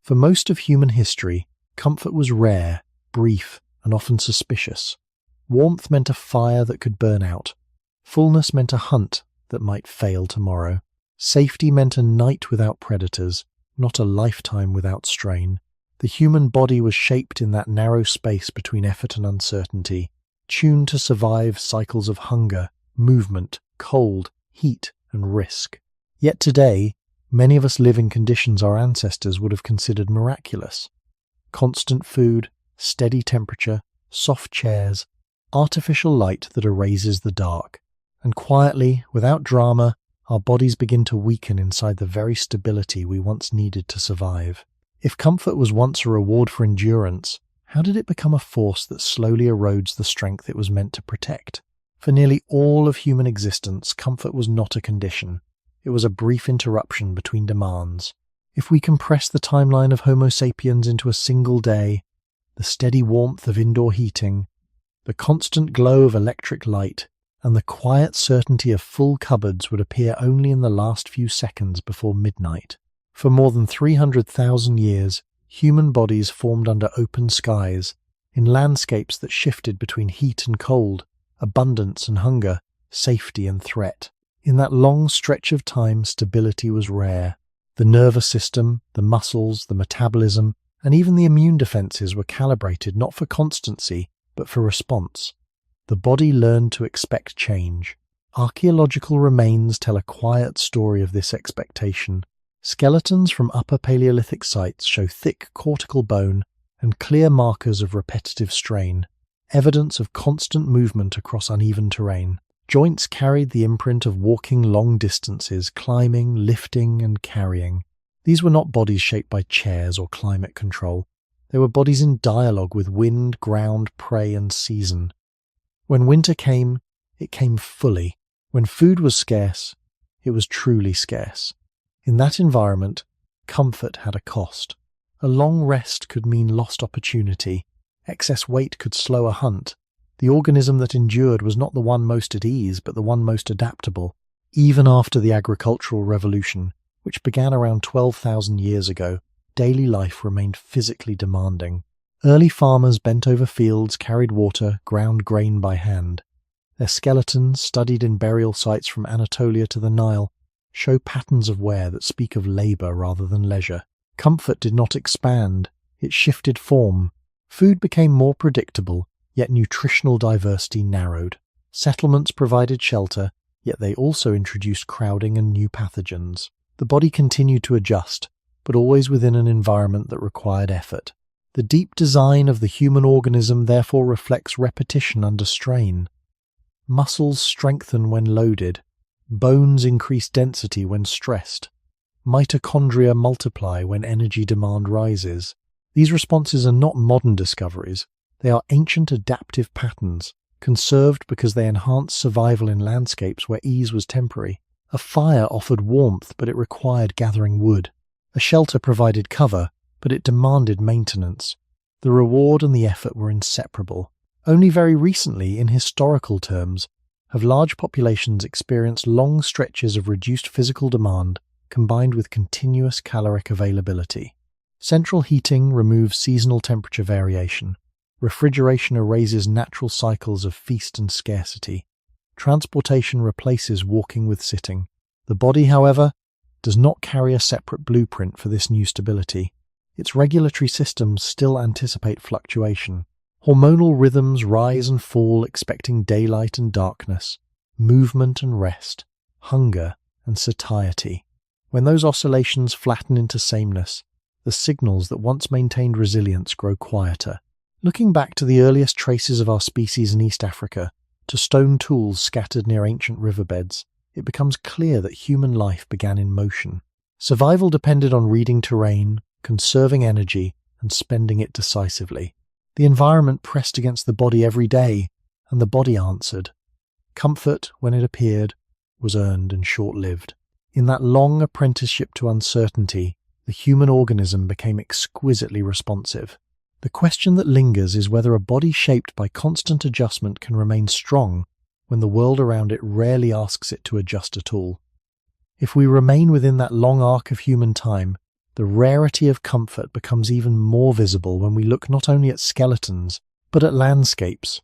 For most of human history, comfort was rare, brief, and often suspicious. Warmth meant a fire that could burn out. Fullness meant a hunt that might fail tomorrow. Safety meant a night without predators, not a lifetime without strain. The human body was shaped in that narrow space between effort and uncertainty, tuned to survive cycles of hunger, movement, cold, heat, and risk. Yet today, many of us live in conditions our ancestors would have considered miraculous. Constant food, steady temperature, soft chairs, artificial light that erases the dark. And quietly, without drama, our bodies begin to weaken inside the very stability we once needed to survive. If comfort was once a reward for endurance, how did it become a force that slowly erodes the strength it was meant to protect? For nearly all of human existence, comfort was not a condition. It was a brief interruption between demands. If we compress the timeline of Homo sapiens into a single day, the steady warmth of indoor heating, the constant glow of electric light, and the quiet certainty of full cupboards would appear only in the last few seconds before midnight. For more than 300,000 years, human bodies formed under open skies, in landscapes that shifted between heat and cold, abundance and hunger, safety and threat. In that long stretch of time, stability was rare. The nervous system, the muscles, the metabolism, and even the immune defenses were calibrated not for constancy, but for response. The body learned to expect change. Archaeological remains tell a quiet story of this expectation. Skeletons from Upper Paleolithic sites show thick cortical bone and clear markers of repetitive strain, evidence of constant movement across uneven terrain. Joints carried the imprint of walking long distances, climbing, lifting, and carrying. These were not bodies shaped by chairs or climate control. They were bodies in dialogue with wind, ground, prey, and season. When winter came, it came fully. When food was scarce, it was truly scarce. In that environment, comfort had a cost. A long rest could mean lost opportunity. Excess weight could slow a hunt. The organism that endured was not the one most at ease, but the one most adaptable. Even after the agricultural revolution, which began around 12,000 years ago, daily life remained physically demanding. Early farmers bent over fields, carried water, ground grain by hand. Their skeletons, studied in burial sites from Anatolia to the Nile, show patterns of wear that speak of labor rather than leisure. Comfort did not expand, it shifted form. Food became more predictable, yet nutritional diversity narrowed. Settlements provided shelter, yet they also introduced crowding and new pathogens. The body continued to adjust, but always within an environment that required effort. The deep design of the human organism therefore reflects repetition under strain. Muscles strengthen when loaded. Bones increase density when stressed. Mitochondria multiply when energy demand rises. These responses are not modern discoveries. They are ancient adaptive patterns, conserved because they enhance survival in landscapes where ease was temporary. A fire offered warmth, but it required gathering wood. A shelter provided cover, but it demanded maintenance. The reward and the effort were inseparable. Only very recently, in historical terms, have large populations experienced long stretches of reduced physical demand combined with continuous caloric availability. Central heating removes seasonal temperature variation. Refrigeration erases natural cycles of feast and scarcity. Transportation replaces walking with sitting. The body, however, does not carry a separate blueprint for this new stability. Its regulatory systems still anticipate fluctuation. Hormonal rhythms rise and fall, expecting daylight and darkness, movement and rest, hunger and satiety. When those oscillations flatten into sameness, the signals that once maintained resilience grow quieter. Looking back to the earliest traces of our species in East Africa, to stone tools scattered near ancient riverbeds, it becomes clear that human life began in motion. Survival depended on reading terrain, conserving energy, and spending it decisively. The environment pressed against the body every day, and the body answered. Comfort, when it appeared, was earned and short-lived. In that long apprenticeship to uncertainty, the human organism became exquisitely responsive. The question that lingers is whether a body shaped by constant adjustment can remain strong when the world around it rarely asks it to adjust at all. If we remain within that long arc of human time, The rarity of comfort becomes even more visible when we look not only at skeletons, but at landscapes.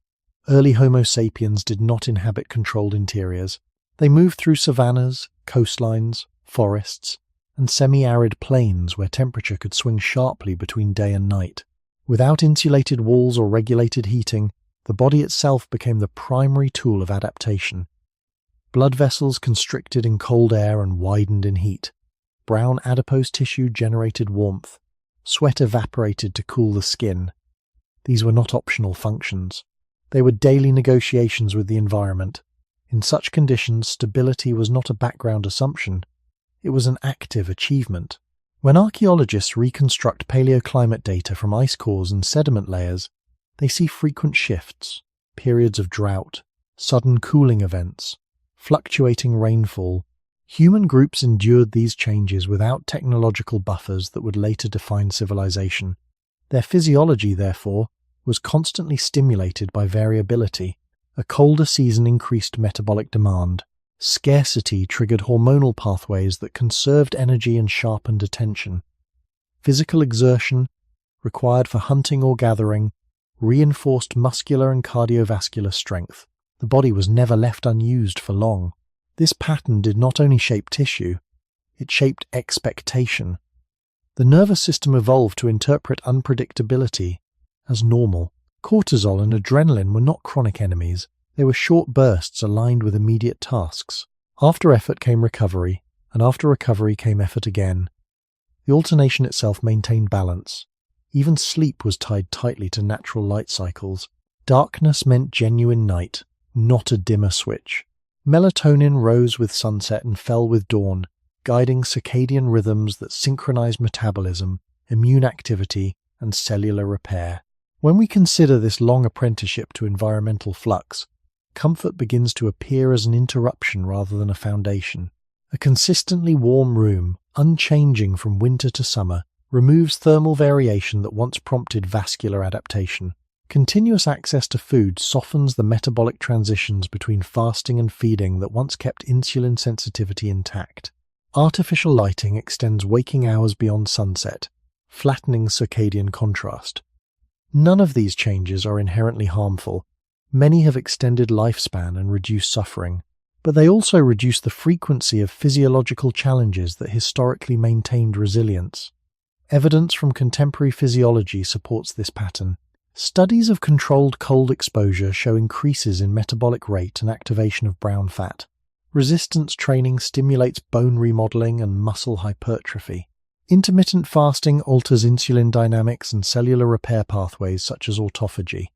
Early Homo sapiens did not inhabit controlled interiors. They moved through savannas, coastlines, forests, and semi-arid plains where temperature could swing sharply between day and night. Without insulated walls or regulated heating, the body itself became the primary tool of adaptation. Blood vessels constricted in cold air and widened in heat. Brown adipose tissue generated warmth. Sweat evaporated to cool the skin. These were not optional functions. They were daily negotiations with the environment. In such conditions, stability was not a background assumption. It was an active achievement. When archaeologists reconstruct paleoclimate data from ice cores and sediment layers, they see frequent shifts, periods of drought, sudden cooling events, fluctuating rainfall. Human groups endured these changes without technological buffers that would later define civilization. Their physiology, therefore, was constantly stimulated by variability. A colder season increased metabolic demand. Scarcity triggered hormonal pathways that conserved energy and sharpened attention. Physical exertion, required for hunting or gathering, reinforced muscular and cardiovascular strength. The body was never left unused for long. This pattern did not only shape tissue, it shaped expectation. The nervous system evolved to interpret unpredictability as normal. Cortisol and adrenaline were not chronic enemies. They were short bursts aligned with immediate tasks. After effort came recovery, and after recovery came effort again. The alternation itself maintained balance. Even sleep was tied tightly to natural light cycles. Darkness meant genuine night, not a dimmer switch. Melatonin rose with sunset and fell with dawn, guiding circadian rhythms that synchronized metabolism, immune activity, and cellular repair. When we consider this long apprenticeship to environmental flux, comfort begins to appear as an interruption rather than a foundation. A consistently warm room, unchanging from winter to summer, removes thermal variation that once prompted vascular adaptation. Continuous access to food softens the metabolic transitions between fasting and feeding that once kept insulin sensitivity intact. Artificial lighting extends waking hours beyond sunset, flattening circadian contrast. None of these changes are inherently harmful. Many have extended lifespan and reduced suffering, but they also reduce the frequency of physiological challenges that historically maintained resilience. Evidence from contemporary physiology supports this pattern. Studies of controlled cold exposure show increases in metabolic rate and activation of brown fat. Resistance training stimulates bone remodeling and muscle hypertrophy. Intermittent fasting alters insulin dynamics and cellular repair pathways such as autophagy.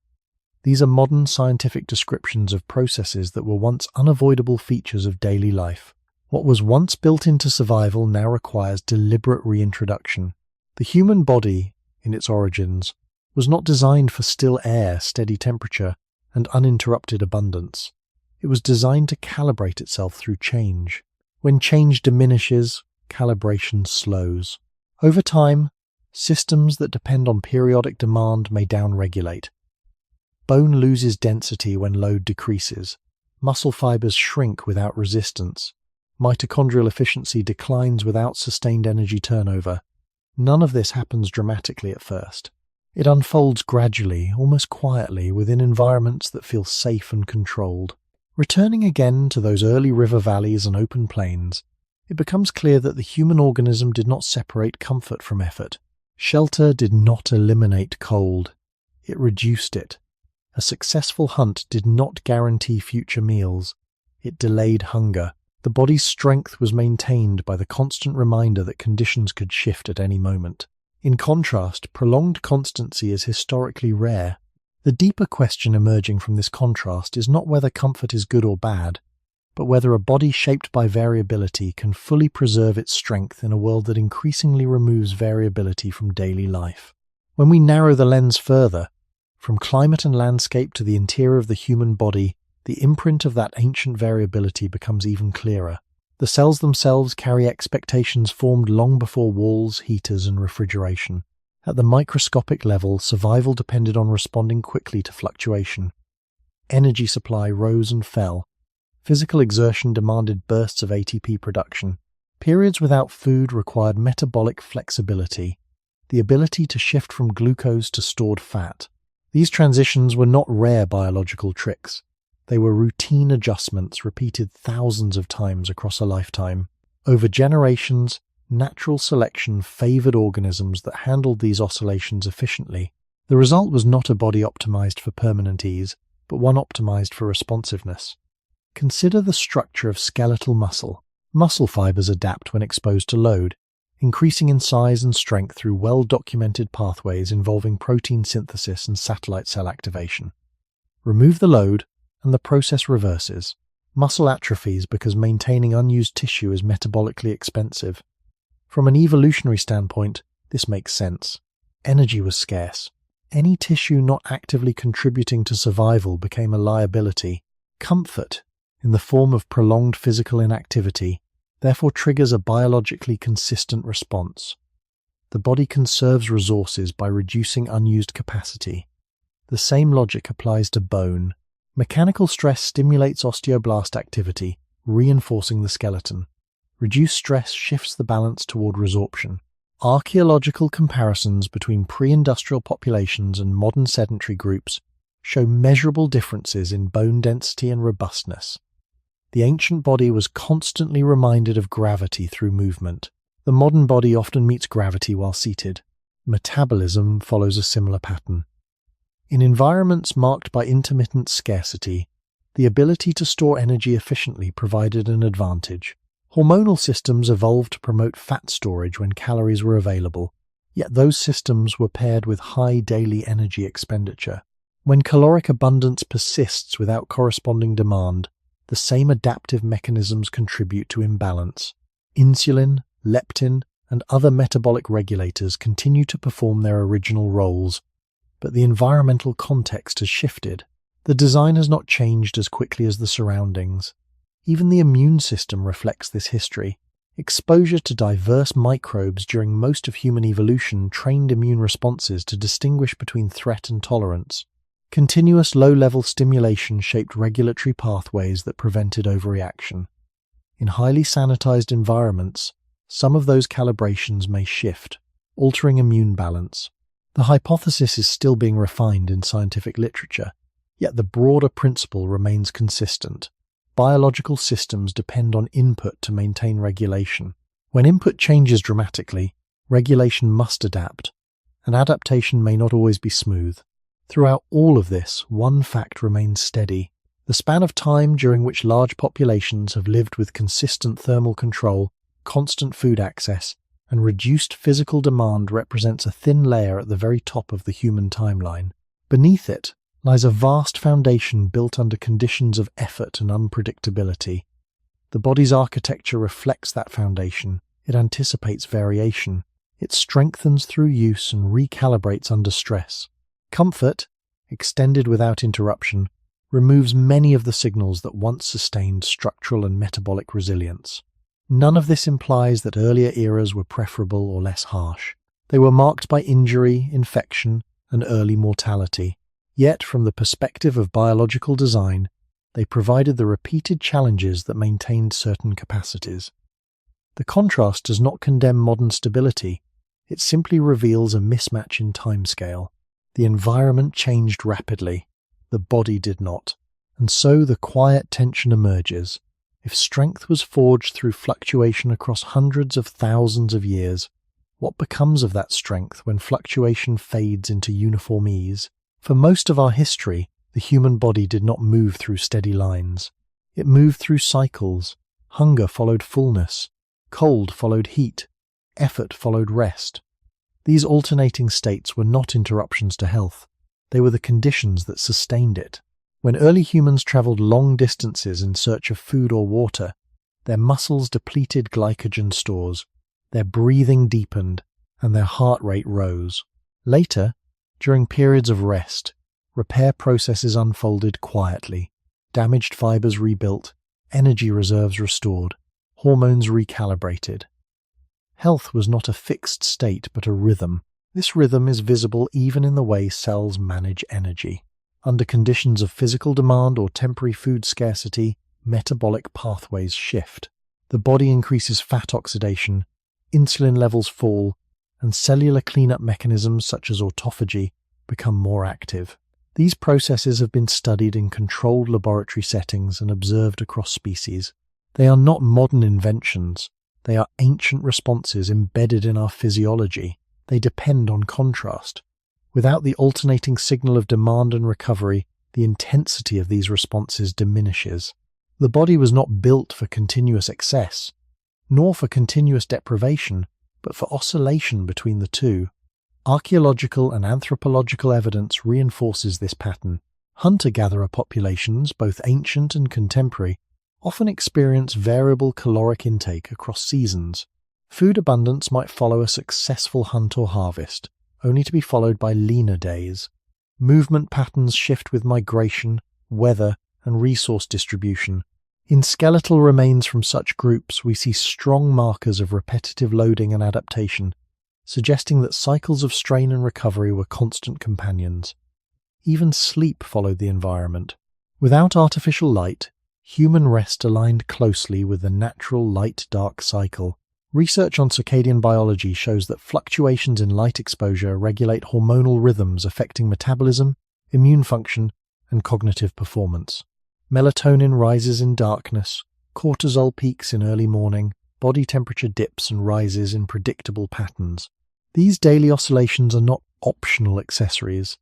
These are modern scientific descriptions of processes that were once unavoidable features of daily life. What was once built into survival now requires deliberate reintroduction. The human body, in its origins, was not designed for still air, steady temperature, and uninterrupted abundance. It was designed to calibrate itself through change. When change diminishes, calibration slows. Over time, systems that depend on periodic demand may downregulate. Bone loses density when load decreases. Muscle fibers shrink without resistance. Mitochondrial efficiency declines without sustained energy turnover. None of this happens dramatically at first. It unfolds gradually, almost quietly, within environments that feel safe and controlled. Returning again to those early river valleys and open plains, it becomes clear that the human organism did not separate comfort from effort. Shelter did not eliminate cold. It reduced it. A successful hunt did not guarantee future meals. It delayed hunger. The body's strength was maintained by the constant reminder that conditions could shift at any moment. In contrast, prolonged constancy is historically rare. The deeper question emerging from this contrast is not whether comfort is good or bad, but whether a body shaped by variability can fully preserve its strength in a world that increasingly removes variability from daily life. When we narrow the lens further, from climate and landscape to the interior of the human body, the imprint of that ancient variability becomes even clearer. The cells themselves carry expectations formed long before walls, heaters, and refrigeration. At the microscopic level, survival depended on responding quickly to fluctuation. Energy supply rose and fell. Physical exertion demanded bursts of ATP production. Periods without food required metabolic flexibility, the ability to shift from glucose to stored fat. These transitions were not rare biological tricks. They were routine adjustments repeated thousands of times across a lifetime. Over generations, natural selection favored organisms that handled these oscillations efficiently. The result was not a body optimized for permanent ease, but one optimized for responsiveness. Consider the structure of skeletal muscle. Muscle fibers adapt when exposed to load, increasing in size and strength through well-documented pathways involving protein synthesis and satellite cell activation. Remove the load, and the process reverses. Muscle atrophies because maintaining unused tissue is metabolically expensive. From an evolutionary standpoint, this makes sense. Energy was scarce. Any tissue not actively contributing to survival became a liability. Comfort, in the form of prolonged physical inactivity, therefore triggers a biologically consistent response. The body conserves resources by reducing unused capacity. The same logic applies to bone. Mechanical stress stimulates osteoblast activity, reinforcing the skeleton. Reduced stress shifts the balance toward resorption. Archaeological comparisons between pre-industrial populations and modern sedentary groups show measurable differences in bone density and robustness. The ancient body was constantly reminded of gravity through movement. The modern body often meets gravity while seated. Metabolism follows a similar pattern. In environments marked by intermittent scarcity, the ability to store energy efficiently provided an advantage. Hormonal systems evolved to promote fat storage when calories were available, yet those systems were paired with high daily energy expenditure. When caloric abundance persists without corresponding demand, the same adaptive mechanisms contribute to imbalance. Insulin, leptin, and other metabolic regulators continue to perform their original roles, but the environmental context has shifted. The design has not changed as quickly as the surroundings. Even the immune system reflects this history. Exposure to diverse microbes during most of human evolution trained immune responses to distinguish between threat and tolerance. Continuous low-level stimulation shaped regulatory pathways that prevented overreaction. In highly sanitized environments, some of those calibrations may shift, altering immune balance. The hypothesis is still being refined in scientific literature, yet the broader principle remains consistent. Biological systems depend on input to maintain regulation. When input changes dramatically, regulation must adapt, and adaptation may not always be smooth. Throughout all of this, one fact remains steady. The span of time during which large populations have lived with consistent thermal control, constant food access, and reduced physical demand represents a thin layer at the very top of the human timeline. Beneath it lies a vast foundation built under conditions of effort and unpredictability. The body's architecture reflects that foundation. It anticipates variation. It strengthens through use and recalibrates under stress. Comfort, extended without interruption, removes many of the signals that once sustained structural and metabolic resilience. None of this implies that earlier eras were preferable or less harsh. They were marked by injury, infection, and early mortality. Yet, from the perspective of biological design, they provided the repeated challenges that maintained certain capacities. The contrast does not condemn modern stability. It simply reveals a mismatch in timescale. The environment changed rapidly. The body did not. And so the quiet tension emerges. If strength was forged through fluctuation across hundreds of thousands of years, what becomes of that strength when fluctuation fades into uniform ease? For most of our history, the human body did not move through steady lines. It moved through cycles. Hunger followed fullness. Cold followed heat. Effort followed rest. These alternating states were not interruptions to health. They were the conditions that sustained it. When early humans traveled long distances in search of food or water, their muscles depleted glycogen stores, their breathing deepened, and their heart rate rose. Later, during periods of rest, repair processes unfolded quietly. Damaged fibers rebuilt, energy reserves restored, hormones recalibrated. Health was not a fixed state but a rhythm. This rhythm is visible even in the way cells manage energy. Under conditions of physical demand or temporary food scarcity, metabolic pathways shift. The body increases fat oxidation, insulin levels fall, and cellular cleanup mechanisms such as autophagy become more active. These processes have been studied in controlled laboratory settings and observed across species. They are not modern inventions. They are ancient responses embedded in our physiology. They depend on contrast. Without the alternating signal of demand and recovery, the intensity of these responses diminishes. The body was not built for continuous excess, nor for continuous deprivation, but for oscillation between the two. Archaeological and anthropological evidence reinforces this pattern. Hunter-gatherer populations, both ancient and contemporary, often experience variable caloric intake across seasons. Food abundance might follow a successful hunt or harvest, only to be followed by leaner days. Movement patterns shift with migration, weather, and resource distribution. In skeletal remains from such groups, we see strong markers of repetitive loading and adaptation, suggesting that cycles of strain and recovery were constant companions. Even sleep followed the environment. Without artificial light, human rest aligned closely with the natural light-dark cycle. Research on circadian biology shows that fluctuations in light exposure regulate hormonal rhythms affecting metabolism, immune function, and cognitive performance. Melatonin rises in darkness, cortisol peaks in early morning, body temperature dips and rises in predictable patterns. These daily oscillations are not optional accessories.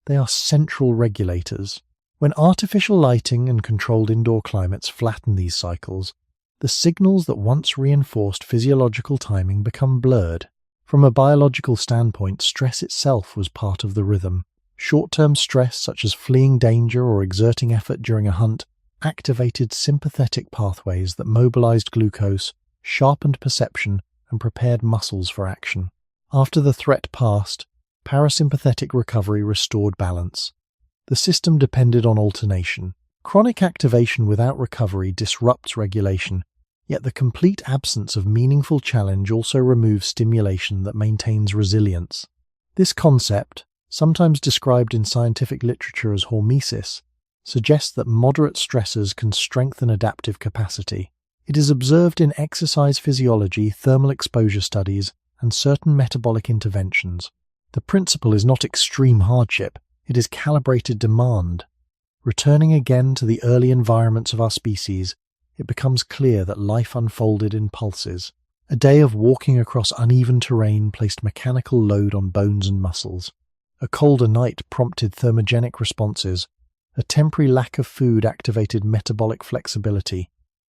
They are central regulators. When artificial lighting and controlled indoor climates flatten these cycles, the signals that once reinforced physiological timing become blurred. From a biological standpoint, stress itself was part of the rhythm. Short-term stress, such as fleeing danger or exerting effort during a hunt, activated sympathetic pathways that mobilized glucose, sharpened perception, and prepared muscles for action. After the threat passed, parasympathetic recovery restored balance. The system depended on alternation. Chronic activation without recovery disrupts regulation, yet the complete absence of meaningful challenge also removes stimulation that maintains resilience. This concept, sometimes described in scientific literature as hormesis, suggests that moderate stressors can strengthen adaptive capacity. It is observed in exercise physiology, thermal exposure studies, and certain metabolic interventions. The principle is not extreme hardship, it is calibrated demand. Returning again to the early environments of our species, it becomes clear that life unfolded in pulses. A day of walking across uneven terrain placed mechanical load on bones and muscles. A colder night prompted thermogenic responses. A temporary lack of food activated metabolic flexibility.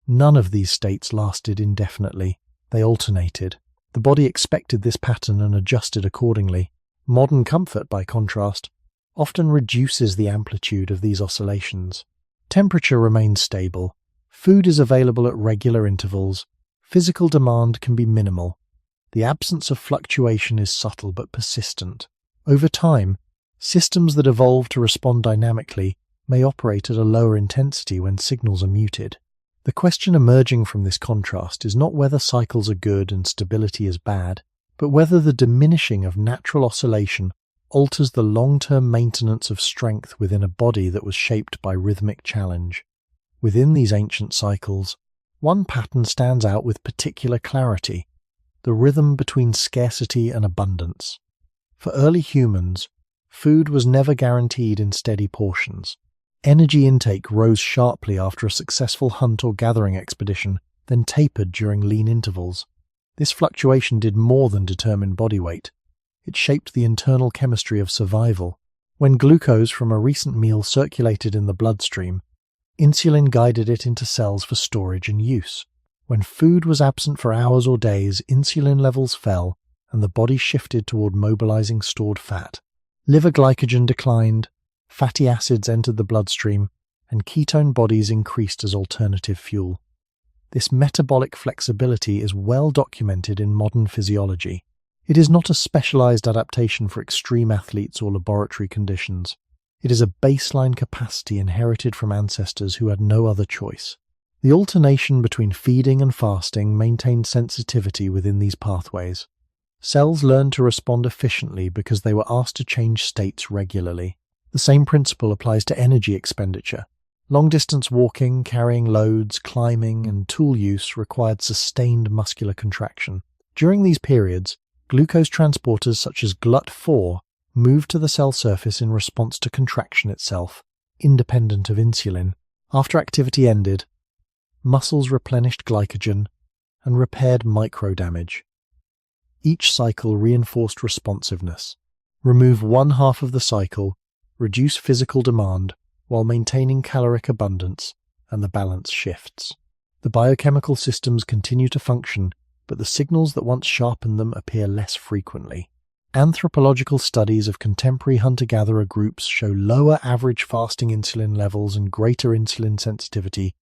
None of these states lasted indefinitely. They alternated. The body expected this pattern and adjusted accordingly. Modern comfort, by contrast, often reduces the amplitude of these oscillations. Temperature remains stable. Food is available at regular intervals. Physical demand can be minimal. The absence of fluctuation is subtle but persistent. Over time, systems that evolve to respond dynamically may operate at a lower intensity when signals are muted. The question emerging from this contrast is not whether cycles are good and stability is bad, but whether the diminishing of natural oscillation alters the long-term maintenance of strength within a body that was shaped by rhythmic challenge. Within these ancient cycles, one pattern stands out with particular clarity: the rhythm between scarcity and abundance. For early humans, food was never guaranteed in steady portions. Energy intake rose sharply after a successful hunt or gathering expedition, then tapered during lean intervals. This fluctuation did more than determine body weight. It shaped the internal chemistry of survival. When glucose from a recent meal circulated in the bloodstream, insulin guided it into cells for storage and use. When food was absent for hours or days, insulin levels fell, and the body shifted toward mobilizing stored fat. Liver glycogen declined, fatty acids entered the bloodstream, and ketone bodies increased as alternative fuel. This metabolic flexibility is well documented in modern physiology. It is not a specialized adaptation for extreme athletes or laboratory conditions. It is a baseline capacity inherited from ancestors who had no other choice. The alternation between feeding and fasting maintained sensitivity within these pathways. Cells learned to respond efficiently because they were asked to change states regularly. The same principle applies to energy expenditure. Long-distance walking, carrying loads, climbing, and tool use required sustained muscular contraction. During these periods, glucose transporters such as GLUT4 moved to the cell surface in response to contraction itself, independent of insulin. After activity ended, muscles replenished glycogen and repaired micro-damage. Each cycle reinforced responsiveness. Remove one half of the cycle, reduce physical demand, while maintaining caloric abundance, and the balance shifts. The biochemical systems continue to function, but the signals that once sharpened them appear less frequently. Anthropological studies of contemporary hunter-gatherer groups show lower average fasting insulin levels and greater insulin sensitivity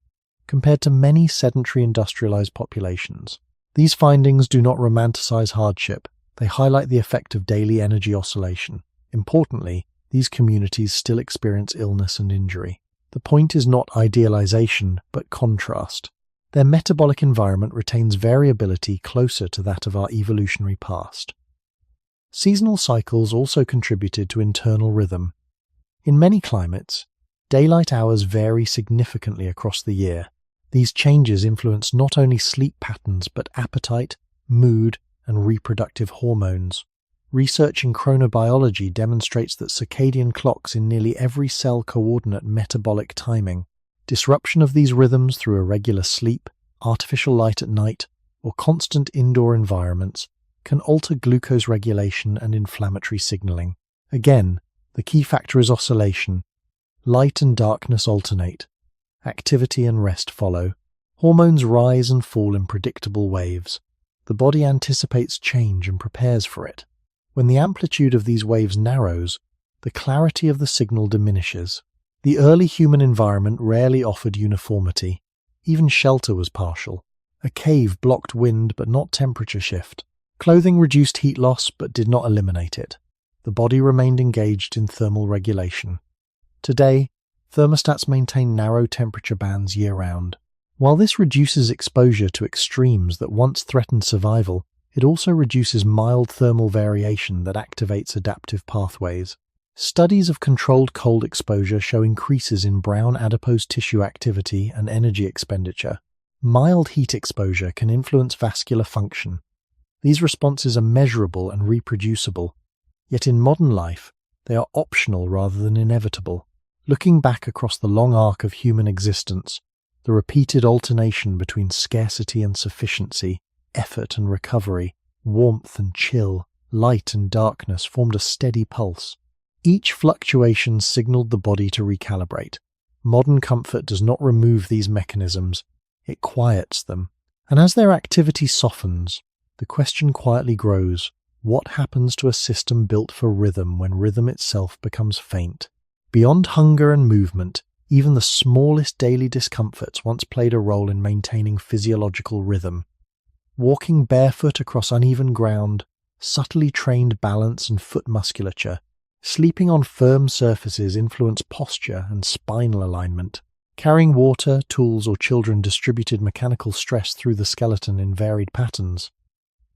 compared to many sedentary industrialized populations. These findings do not romanticize hardship, they highlight the effect of daily energy oscillation. Importantly, these communities still experience illness and injury. The point is not idealization, but contrast. Their metabolic environment retains variability closer to that of our evolutionary past. Seasonal cycles also contributed to internal rhythm. In many climates, daylight hours vary significantly across the year. These changes influence not only sleep patterns but appetite, mood, and reproductive hormones. Research in chronobiology demonstrates that circadian clocks in nearly every cell coordinate metabolic timing. Disruption of these rhythms through irregular sleep, artificial light at night, or constant indoor environments can alter glucose regulation and inflammatory signaling. Again, the key factor is oscillation. Light and darkness alternate. Activity and rest follow. Hormones rise and fall in predictable waves. The body anticipates change and prepares for it. When the amplitude of these waves narrows, the clarity of the signal diminishes. The early human environment rarely offered uniformity. Even shelter was partial. A cave blocked wind but not temperature shift. Clothing reduced heat loss but did not eliminate it. The body remained engaged in thermal regulation. Today, thermostats maintain narrow temperature bands year-round. While this reduces exposure to extremes that once threatened survival, it also reduces mild thermal variation that activates adaptive pathways. Studies of controlled cold exposure show increases in brown adipose tissue activity and energy expenditure. Mild heat exposure can influence vascular function. These responses are measurable and reproducible, yet in modern life, they are optional rather than inevitable. Looking back across the long arc of human existence, the repeated alternation between scarcity and sufficiency, effort and recovery, warmth and chill, light and darkness formed a steady pulse. Each fluctuation signaled the body to recalibrate. Modern comfort does not remove these mechanisms, it quiets them. And as their activity softens, the question quietly grows, what happens to a system built for rhythm when rhythm itself becomes faint? Beyond hunger and movement, even the smallest daily discomforts once played a role in maintaining physiological rhythm. Walking barefoot across uneven ground, subtly trained balance and foot musculature. Sleeping on firm surfaces influenced posture and spinal alignment. Carrying water, tools, or children distributed mechanical stress through the skeleton in varied patterns.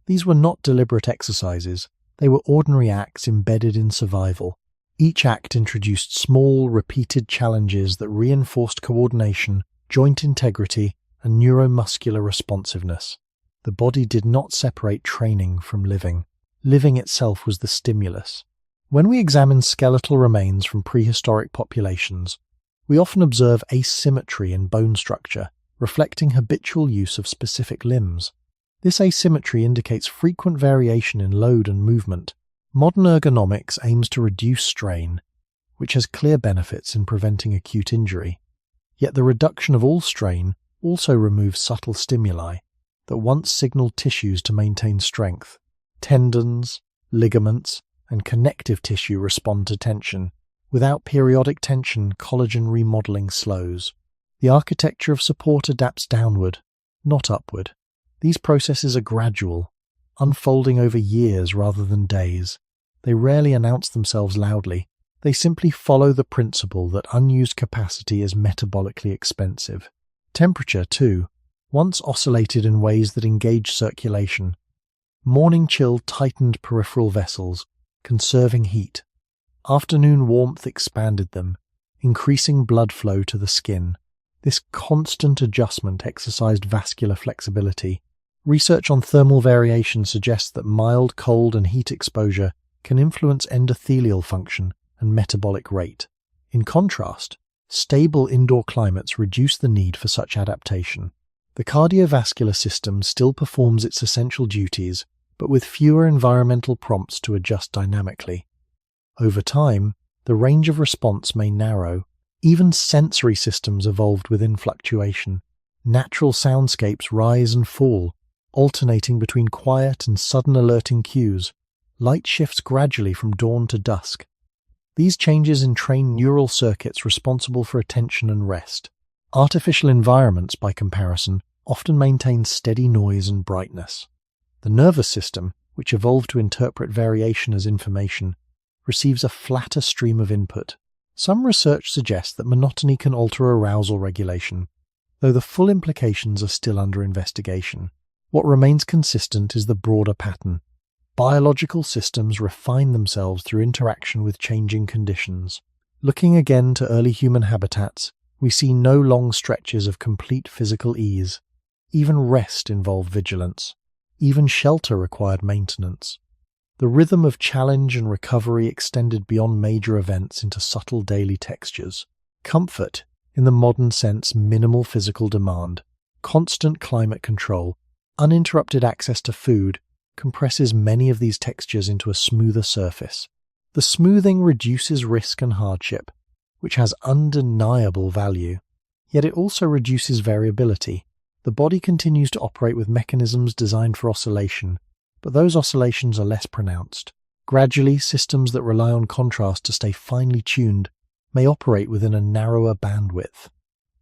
These were not deliberate exercises, they were ordinary acts embedded in survival. Each act introduced small, repeated challenges that reinforced coordination, joint integrity, and neuromuscular responsiveness. The body did not separate training from living. Living itself was the stimulus. When we examine skeletal remains from prehistoric populations, we often observe asymmetry in bone structure, reflecting habitual use of specific limbs. This asymmetry indicates frequent variation in load and movement. Modern ergonomics aims to reduce strain, which has clear benefits in preventing acute injury. Yet the reduction of all strain also removes subtle stimuli that once signaled tissues to maintain strength. Tendons, ligaments, and connective tissue respond to tension. Without periodic tension, collagen remodeling slows. The architecture of support adapts downward, not upward. These processes are gradual, unfolding over years rather than days. They rarely announce themselves loudly. They simply follow the principle that unused capacity is metabolically expensive. Temperature, too, once oscillated in ways that engage circulation. Morning chill tightened peripheral vessels, conserving heat. Afternoon warmth expanded them, increasing blood flow to the skin. This constant adjustment exercised vascular flexibility. Research on thermal variation suggests that mild cold and heat exposure can influence endothelial function and metabolic rate. In contrast, stable indoor climates reduce the need for such adaptation. The cardiovascular system still performs its essential duties, but with fewer environmental prompts to adjust dynamically. Over time, the range of response may narrow. Even sensory systems evolved within fluctuation. Natural soundscapes rise and fall, alternating between quiet and sudden alerting cues. Light shifts gradually from dawn to dusk. These changes entrain neural circuits responsible for attention and rest. Artificial environments, by comparison, often maintain steady noise and brightness. The nervous system, which evolved to interpret variation as information, receives a flatter stream of input. Some research suggests that monotony can alter arousal regulation, though the full implications are still under investigation. What remains consistent is the broader pattern. Biological systems refine themselves through interaction with changing conditions. Looking again to early human habitats, we see no long stretches of complete physical ease. Even rest involved vigilance. Even shelter required maintenance. The rhythm of challenge and recovery extended beyond major events into subtle daily textures. Comfort, in the modern sense, minimal physical demand, constant climate control, uninterrupted access to food, compresses many of these textures into a smoother surface. The smoothing reduces risk and hardship, which has undeniable value. Yet it also reduces variability. The body continues to operate with mechanisms designed for oscillation, but those oscillations are less pronounced. Gradually, systems that rely on contrast to stay finely tuned may operate within a narrower bandwidth.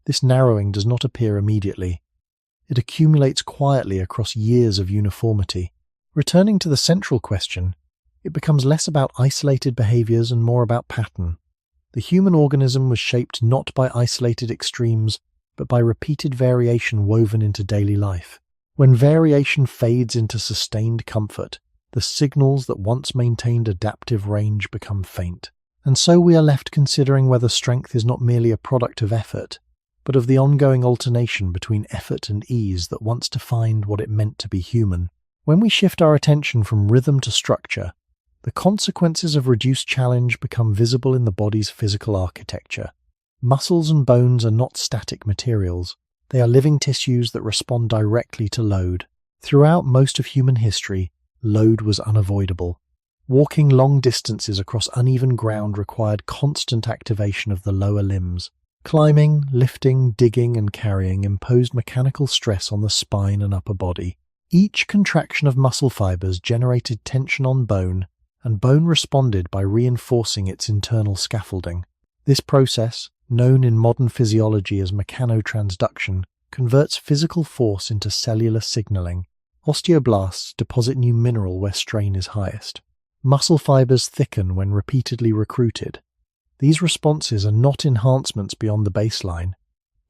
This narrowing does not appear immediately. It accumulates quietly across years of uniformity. Returning to the central question, it becomes less about isolated behaviors and more about pattern. The human organism was shaped not by isolated extremes, but by repeated variation woven into daily life. When variation fades into sustained comfort, the signals that once maintained adaptive range become faint. And so we are left considering whether strength is not merely a product of effort, but of the ongoing alternation between effort and ease that once defined what it meant to be human. When we shift our attention from rhythm to structure, the consequences of reduced challenge become visible in the body's physical architecture. Muscles and bones are not static materials. They are living tissues that respond directly to load. Throughout most of human history, load was unavoidable. Walking long distances across uneven ground required constant activation of the lower limbs. Climbing, lifting, digging, and carrying imposed mechanical stress on the spine and upper body. Each contraction of muscle fibers generated tension on bone, and bone responded by reinforcing its internal scaffolding. This process, known in modern physiology as mechanotransduction, converts physical force into cellular signaling. Osteoblasts deposit new mineral where strain is highest. Muscle fibers thicken when repeatedly recruited. These responses are not enhancements beyond the baseline.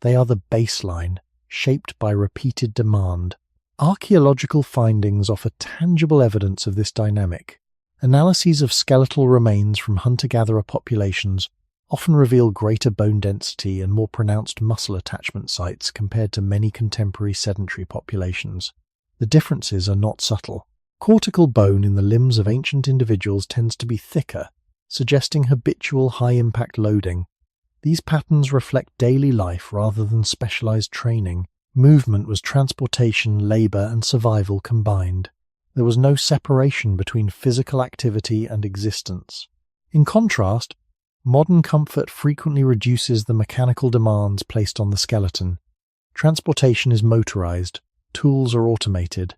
They are the baseline, shaped by repeated demand. Archaeological findings offer tangible evidence of this dynamic. Analyses of skeletal remains from hunter-gatherer populations often reveal greater bone density and more pronounced muscle attachment sites compared to many contemporary sedentary populations. The differences are not subtle. Cortical bone in the limbs of ancient individuals tends to be thicker, suggesting habitual high-impact loading. These patterns reflect daily life rather than specialized training. Movement was transportation, labor, and survival combined. There was no separation between physical activity and existence. In contrast, modern comfort frequently reduces the mechanical demands placed on the skeleton. Transportation is motorized, tools are automated.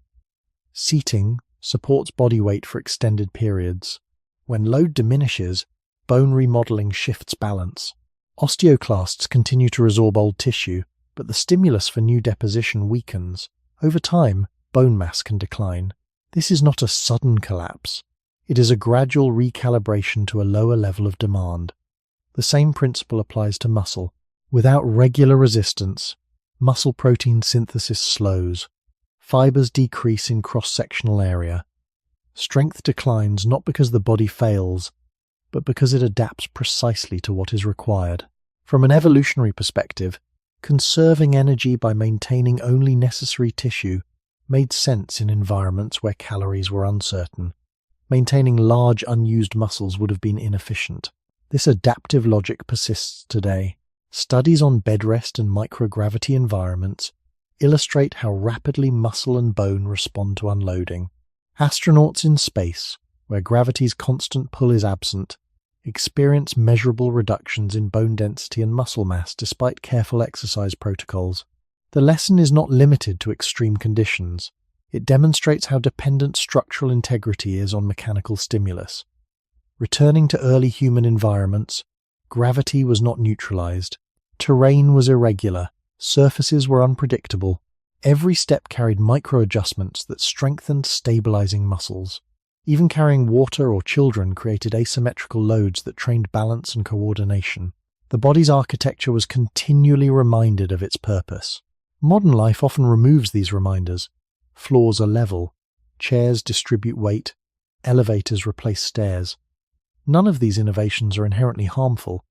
Seating supports body weight for extended periods. When load diminishes, bone remodeling shifts balance. Osteoclasts continue to resorb old tissue, but the stimulus for new deposition weakens. Over time, bone mass can decline. This is not a sudden collapse. It is a gradual recalibration to a lower level of demand. The same principle applies to muscle. Without regular resistance, muscle protein synthesis slows. Fibers decrease in cross-sectional area. Strength declines not because the body fails, but because it adapts precisely to what is required. From an evolutionary perspective, conserving energy by maintaining only necessary tissue made sense in environments where calories were uncertain. Maintaining large unused muscles would have been inefficient. This adaptive logic persists today. Studies on bed rest and microgravity environments illustrate how rapidly muscle and bone respond to unloading. Astronauts in space, where gravity's constant pull is absent, experience measurable reductions in bone density and muscle mass despite careful exercise protocols. The lesson is not limited to extreme conditions. It demonstrates how dependent structural integrity is on mechanical stimulus. Returning to early human environments, gravity was not neutralized. Terrain was irregular. Surfaces were unpredictable. Every step carried micro-adjustments that strengthened stabilizing muscles. Even carrying water or children created asymmetrical loads that trained balance and coordination. The body's architecture was continually reminded of its purpose. Modern life often removes these reminders. Floors are level. Chairs distribute weight. Elevators replace stairs. None of these innovations are inherently harmful.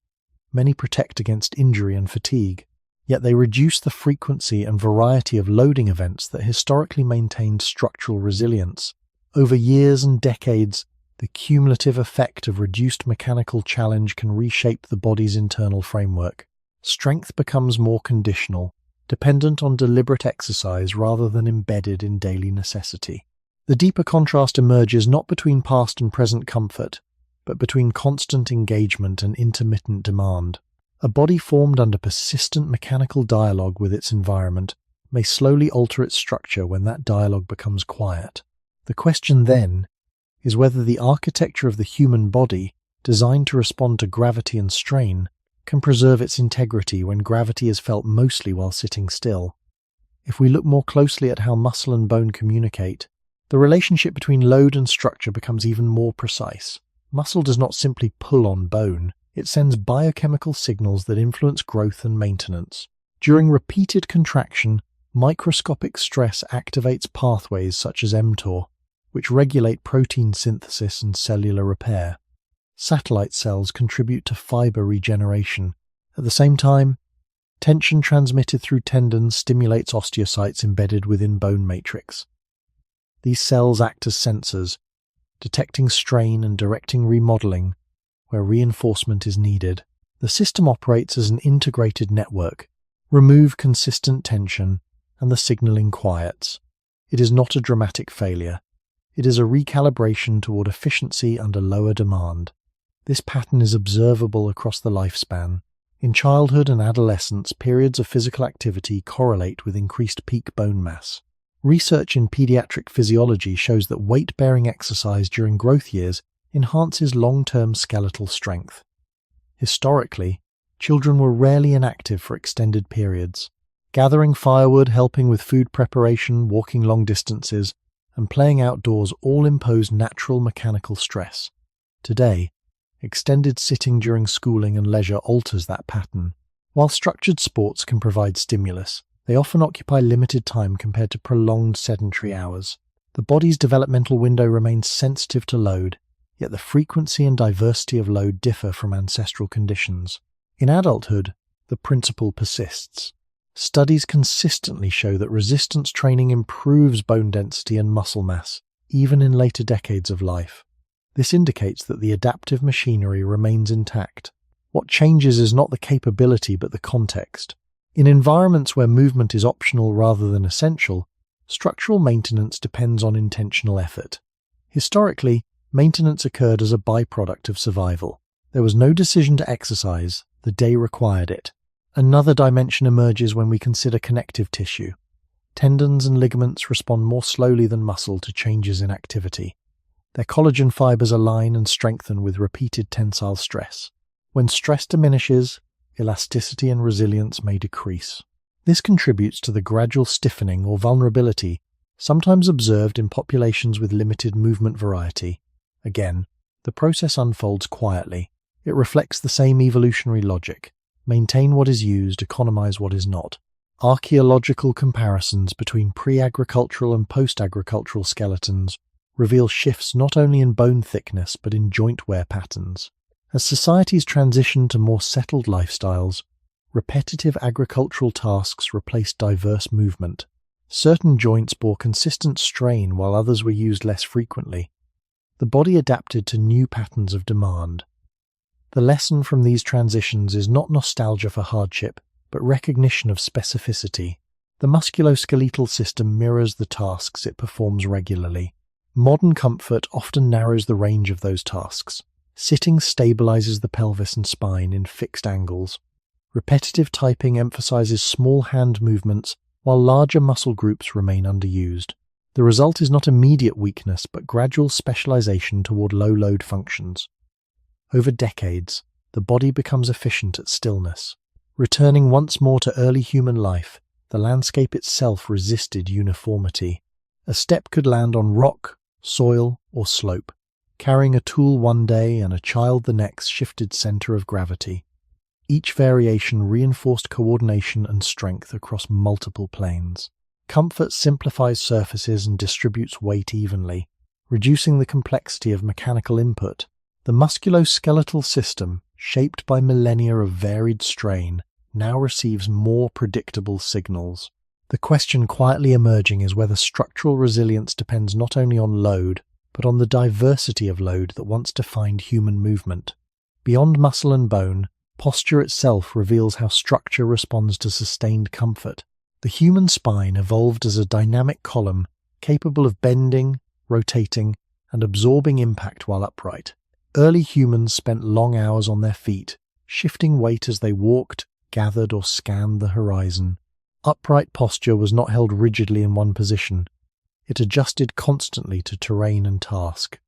Many protect against injury and fatigue. Yet they reduce the frequency and variety of loading events that historically maintained structural resilience. Over years and decades, the cumulative effect of reduced mechanical challenge can reshape the body's internal framework. Strength becomes more conditional, dependent on deliberate exercise rather than embedded in daily necessity. The deeper contrast emerges not between past and present comfort, but between constant engagement and intermittent demand. A body formed under persistent mechanical dialogue with its environment may slowly alter its structure when that dialogue becomes quiet. The question then is whether the architecture of the human body, designed to respond to gravity and strain, can preserve its integrity when gravity is felt mostly while sitting still. If we look more closely at how muscle and bone communicate, the relationship between load and structure becomes even more precise. Muscle does not simply pull on bone, it sends biochemical signals that influence growth and maintenance. During repeated contraction, microscopic stress activates pathways such as mTOR, which regulate protein synthesis and cellular repair. Satellite cells contribute to fiber regeneration. At the same time, tension transmitted through tendons stimulates osteocytes embedded within bone matrix. These cells act as sensors, detecting strain and directing remodeling where reinforcement is needed. The system operates as an integrated network. Remove consistent tension, and the signaling quiets. It is not a dramatic failure. It is a recalibration toward efficiency under lower demand. This pattern is observable across the lifespan. In childhood and adolescence, periods of physical activity correlate with increased peak bone mass. Research in pediatric physiology shows that weight-bearing exercise during growth years enhances long-term skeletal strength. Historically, children were rarely inactive for extended periods. Gathering firewood, helping with food preparation, walking long distances, and playing outdoors all impose natural mechanical stress. Today, extended sitting during schooling and leisure alters that pattern. While structured sports can provide stimulus, they often occupy limited time compared to prolonged sedentary hours. The body's developmental window remains sensitive to load, yet the frequency and diversity of load differ from ancestral conditions. In adulthood, the principle persists. Studies consistently show that resistance training improves bone density and muscle mass, even in later decades of life. This indicates that the adaptive machinery remains intact. What changes is not the capability but the context. In environments where movement is optional rather than essential, structural maintenance depends on intentional effort. Historically, maintenance occurred as a byproduct of survival. There was no decision to exercise, the day required it. Another dimension emerges when we consider connective tissue. Tendons and ligaments respond more slowly than muscle to changes in activity. Their collagen fibers align and strengthen with repeated tensile stress. When stress diminishes, elasticity and resilience may decrease. This contributes to the gradual stiffening or vulnerability sometimes observed in populations with limited movement variety. Again, the process unfolds quietly. It reflects the same evolutionary logic. Maintain what is used, economize what is not. Archaeological comparisons between pre-agricultural and post-agricultural skeletons reveal shifts not only in bone thickness but in joint wear patterns. As societies transition to more settled lifestyles, repetitive agricultural tasks replaced diverse movement. Certain joints bore consistent strain while others were used less frequently. The body adapted to new patterns of demand. The lesson from these transitions is not nostalgia for hardship, but recognition of specificity. The musculoskeletal system mirrors the tasks it performs regularly. Modern comfort often narrows the range of those tasks. Sitting stabilizes the pelvis and spine in fixed angles. Repetitive typing emphasizes small hand movements, while larger muscle groups remain underused. The result is not immediate weakness, but gradual specialization toward low-load functions. Over decades, the body becomes efficient at stillness. Returning once more to early human life, the landscape itself resisted uniformity. A step could land on rock, soil, or slope. Carrying a tool one day and a child the next shifted center of gravity. Each variation reinforced coordination and strength across multiple planes. Comfort simplifies surfaces and distributes weight evenly, reducing the complexity of mechanical input. The musculoskeletal system, shaped by millennia of varied strain, now receives more predictable signals. The question quietly emerging is whether structural resilience depends not only on load, but on the diversity of load that once defined human movement. Beyond muscle and bone, posture itself reveals how structure responds to sustained comfort. The human spine evolved as a dynamic column capable of bending, rotating, and absorbing impact while upright. Early humans spent long hours on their feet, shifting weight as they walked, gathered, or scanned the horizon. Upright posture was not held rigidly in one position. It adjusted constantly to terrain and task.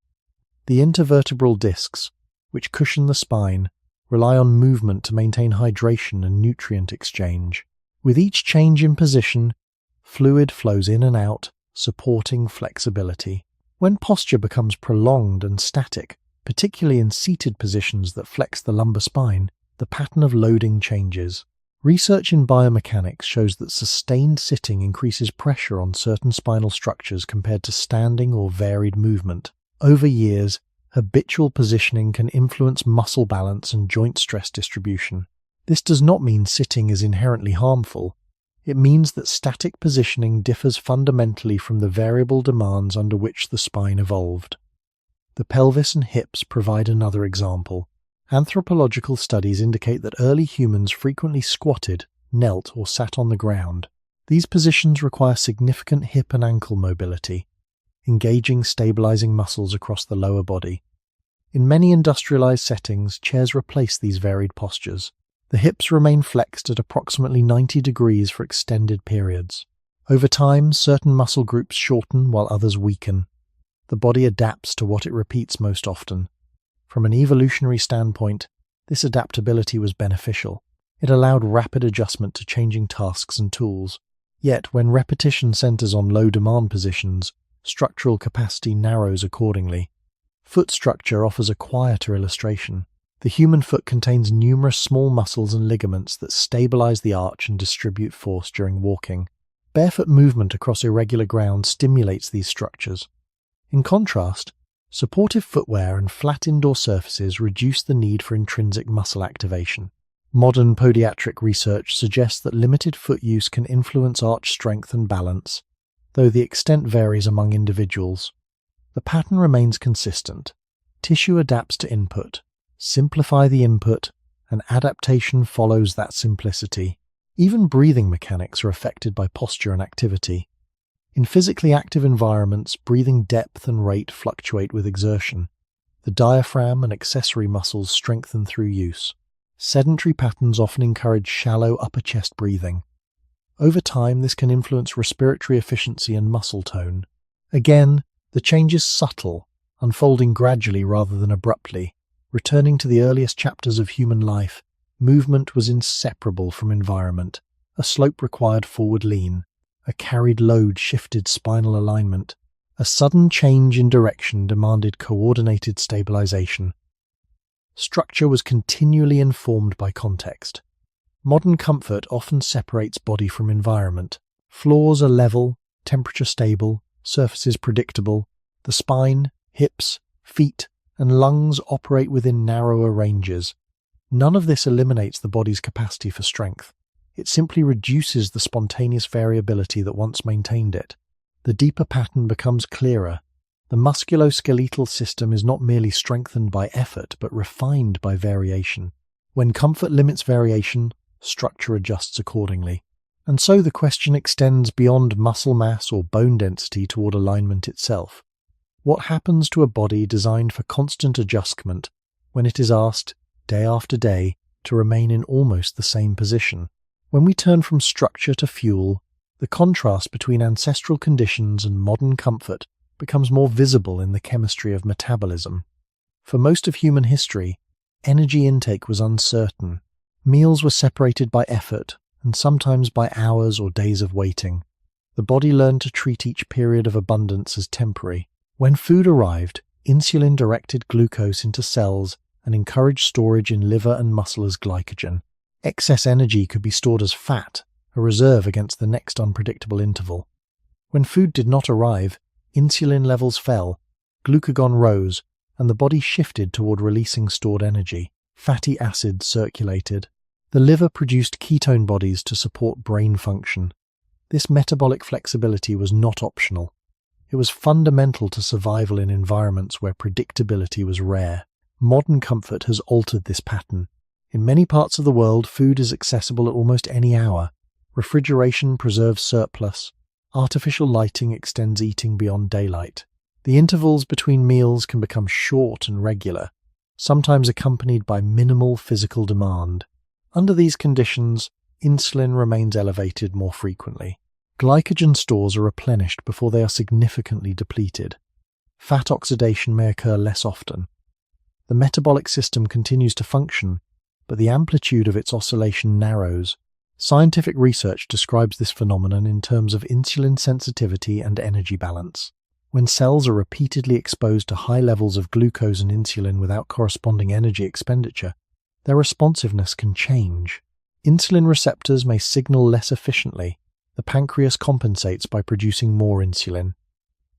The intervertebral discs, which cushion the spine, rely on movement to maintain hydration and nutrient exchange. With each change in position, fluid flows in and out, supporting flexibility. When posture becomes prolonged and static, particularly in seated positions that flex the lumbar spine, the pattern of loading changes. Research in biomechanics shows that sustained sitting increases pressure on certain spinal structures compared to standing or varied movement. Over years, habitual positioning can influence muscle balance and joint stress distribution. This does not mean sitting is inherently harmful. It means that static positioning differs fundamentally from the variable demands under which the spine evolved. The pelvis and hips provide another example. Anthropological studies indicate that early humans frequently squatted, knelt, or sat on the ground. These positions require significant hip and ankle mobility, engaging stabilizing muscles across the lower body. In many industrialized settings, chairs replace these varied postures. The hips remain flexed at approximately 90 degrees for extended periods. Over time, certain muscle groups shorten while others weaken. The body adapts to what it repeats most often. From an evolutionary standpoint, this adaptability was beneficial. It allowed rapid adjustment to changing tasks and tools. Yet, when repetition centers on low-demand positions, structural capacity narrows accordingly. Foot structure offers a quieter illustration. The human foot contains numerous small muscles and ligaments that stabilize the arch and distribute force during walking. Barefoot movement across irregular ground stimulates these structures. In contrast, supportive footwear and flat indoor surfaces reduce the need for intrinsic muscle activation. Modern podiatric research suggests that limited foot use can influence arch strength and balance, though the extent varies among individuals. The pattern remains consistent. Tissue adapts to input. Simplify the input, and adaptation follows that simplicity. Even breathing mechanics are affected by posture and activity. In physically active environments, breathing depth and rate fluctuate with exertion. The diaphragm and accessory muscles strengthen through use. Sedentary patterns often encourage shallow upper chest breathing. Over time, this can influence respiratory efficiency and muscle tone. Again, the change is subtle, unfolding gradually rather than abruptly. Returning to the earliest chapters of human life, movement was inseparable from environment. A slope required forward lean. A carried load shifted spinal alignment. A sudden change in direction demanded coordinated stabilization. Structure was continually informed by context. Modern comfort often separates body from environment. Floors are level, temperature stable, surfaces predictable. The spine, hips, feet, and lungs operate within narrower ranges. None of this eliminates the body's capacity for strength. It simply reduces the spontaneous variability that once maintained it. The deeper pattern becomes clearer. The musculoskeletal system is not merely strengthened by effort, but refined by variation. When comfort limits variation, structure adjusts accordingly. And so the question extends beyond muscle mass or bone density toward alignment itself. What happens to a body designed for constant adjustment when it is asked, day after day, to remain in almost the same position? When we turn from structure to fuel, the contrast between ancestral conditions and modern comfort becomes more visible in the chemistry of metabolism. For most of human history, energy intake was uncertain. Meals were separated by effort, and sometimes by hours or days of waiting. The body learned to treat each period of abundance as temporary. When food arrived, insulin directed glucose into cells and encouraged storage in liver and muscle as glycogen. Excess energy could be stored as fat, a reserve against the next unpredictable interval. When food did not arrive, insulin levels fell, glucagon rose, and the body shifted toward releasing stored energy. Fatty acids circulated. The liver produced ketone bodies to support brain function. This metabolic flexibility was not optional. It was fundamental to survival in environments where predictability was rare. Modern comfort has altered this pattern. In many parts of the world, food is accessible at almost any hour. Refrigeration preserves surplus. Artificial lighting extends eating beyond daylight. The intervals between meals can become short and regular, sometimes accompanied by minimal physical demand. Under these conditions, insulin remains elevated more frequently. Glycogen stores are replenished before they are significantly depleted. Fat oxidation may occur less often. The metabolic system continues to function, but the amplitude of its oscillation narrows. Scientific research describes this phenomenon in terms of insulin sensitivity and energy balance. When cells are repeatedly exposed to high levels of glucose and insulin without corresponding energy expenditure, their responsiveness can change. Insulin receptors may signal less efficiently. The pancreas compensates by producing more insulin.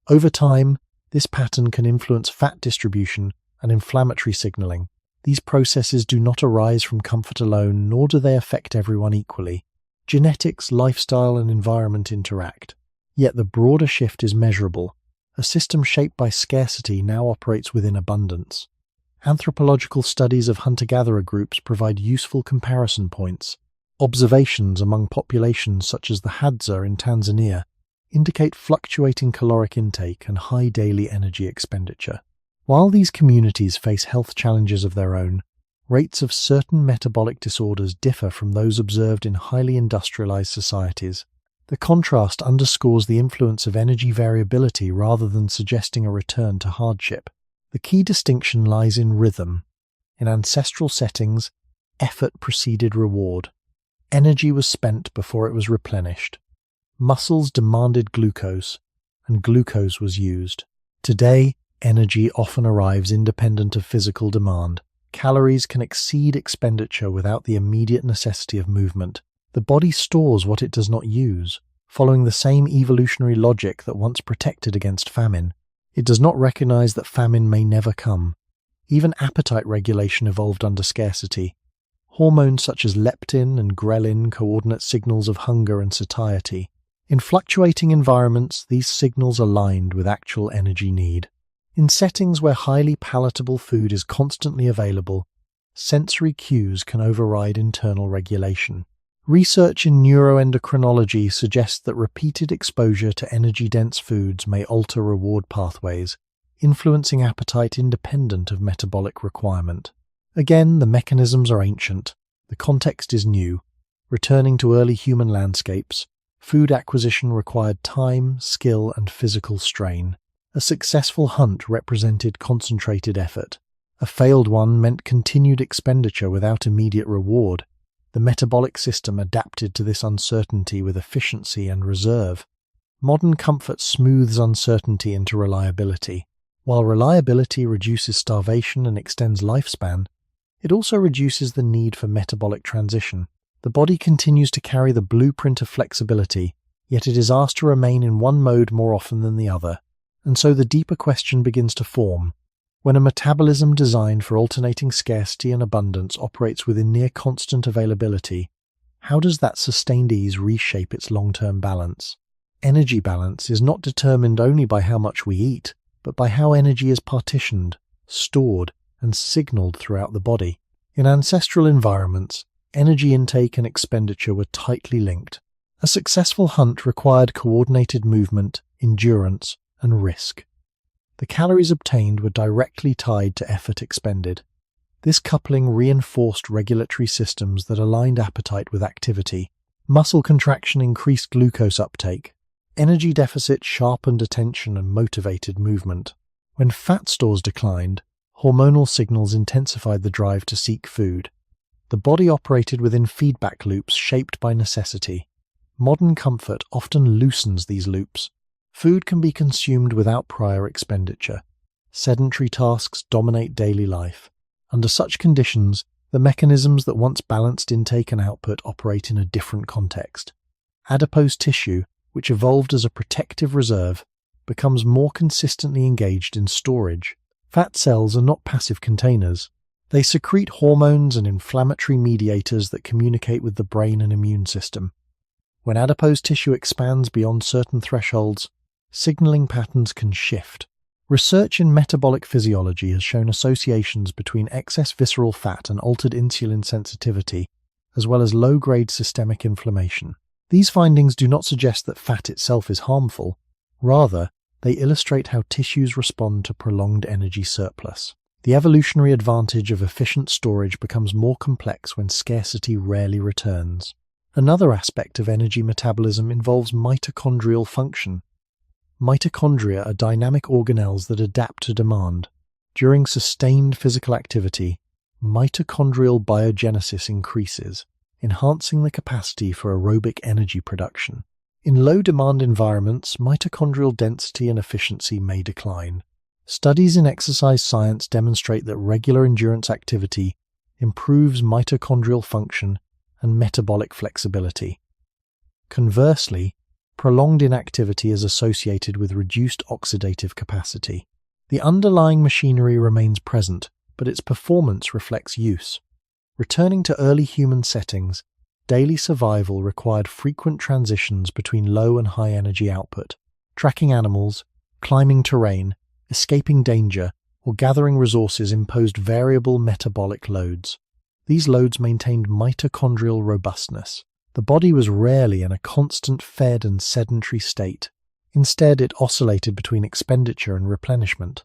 Over time, this pattern can influence fat distribution and inflammatory signaling. These processes do not arise from comfort alone, nor do they affect everyone equally. Genetics, lifestyle, and environment interact. Yet the broader shift is measurable. A system shaped by scarcity now operates within abundance. Anthropological studies of hunter-gatherer groups provide useful comparison points. Observations among populations such as the Hadza in Tanzania indicate fluctuating caloric intake and high daily energy expenditure. While these communities face health challenges of their own, rates of certain metabolic disorders differ from those observed in highly industrialized societies. The contrast underscores the influence of energy variability rather than suggesting a return to hardship. The key distinction lies in rhythm. In ancestral settings, effort preceded reward. Energy was spent before it was replenished. Muscles demanded glucose, and glucose was used. Today, energy often arrives independent of physical demand. Calories can exceed expenditure without the immediate necessity of movement. The body stores what it does not use, following the same evolutionary logic that once protected against famine. It does not recognize that famine may never come. Even appetite regulation evolved under scarcity. Hormones such as leptin and ghrelin coordinate signals of hunger and satiety. In fluctuating environments, these signals aligned with actual energy need. In settings where highly palatable food is constantly available, sensory cues can override internal regulation. Research in neuroendocrinology suggests that repeated exposure to energy-dense foods may alter reward pathways, influencing appetite independent of metabolic requirement. Again, the mechanisms are ancient. The context is new. Returning to early human landscapes, food acquisition required time, skill, and physical strain. A successful hunt represented concentrated effort. A failed one meant continued expenditure without immediate reward. The metabolic system adapted to this uncertainty with efficiency and reserve. Modern comfort smooths uncertainty into reliability. While reliability reduces starvation and extends lifespan, it also reduces the need for metabolic transition. The body continues to carry the blueprint of flexibility, yet it is asked to remain in one mode more often than the other. And so the deeper question begins to form. When a metabolism designed for alternating scarcity and abundance operates within near constant availability, how does that sustained ease reshape its long-term balance? Energy balance is not determined only by how much we eat, but by how energy is partitioned, stored, and signaled throughout the body. In ancestral environments, energy intake and expenditure were tightly linked. A successful hunt required coordinated movement, endurance, and risk. The calories obtained were directly tied to effort expended. This coupling reinforced regulatory systems that aligned appetite with activity. Muscle contraction increased glucose uptake. Energy deficit sharpened attention and motivated movement. When fat stores declined, hormonal signals intensified the drive to seek food. The body operated within feedback loops shaped by necessity. Modern comfort often loosens these loops. Food can be consumed without prior expenditure. Sedentary tasks dominate daily life. Under such conditions, the mechanisms that once balanced intake and output operate in a different context. Adipose tissue, which evolved as a protective reserve, becomes more consistently engaged in storage. Fat cells are not passive containers. They secrete hormones and inflammatory mediators that communicate with the brain and immune system. When adipose tissue expands beyond certain thresholds, signaling patterns can shift. Research in metabolic physiology has shown associations between excess visceral fat and altered insulin sensitivity, as well as low-grade systemic inflammation. These findings do not suggest that fat itself is harmful. Rather, they illustrate how tissues respond to prolonged energy surplus. The evolutionary advantage of efficient storage becomes more complex when scarcity rarely returns. Another aspect of energy metabolism involves mitochondrial function. Mitochondria are dynamic organelles that adapt to demand. During sustained physical activity, mitochondrial biogenesis increases, enhancing the capacity for aerobic energy production. In low-demand environments, mitochondrial density and efficiency may decline. Studies in exercise science demonstrate that regular endurance activity improves mitochondrial function and metabolic flexibility. Conversely, prolonged inactivity is associated with reduced oxidative capacity. The underlying machinery remains present, but its performance reflects use. Returning to early human settings, daily survival required frequent transitions between low and high energy output. Tracking animals, climbing terrain, escaping danger, or gathering resources imposed variable metabolic loads. These loads maintained mitochondrial robustness. The body was rarely in a constant fed and sedentary state. Instead, it oscillated between expenditure and replenishment.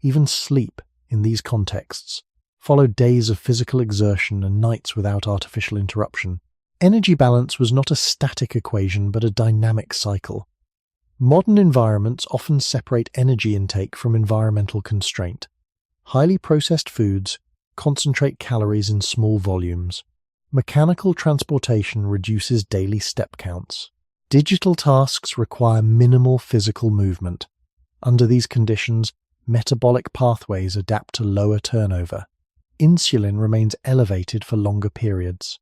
Even sleep, in these contexts, followed days of physical exertion and nights without artificial interruption. Energy balance was not a static equation but a dynamic cycle. Modern environments often separate energy intake from environmental constraint. Highly processed foods concentrate calories in small volumes. Mechanical transportation reduces daily step counts. Digital tasks require minimal physical movement. Under these conditions, metabolic pathways adapt to lower turnover. Insulin remains elevated for longer periods.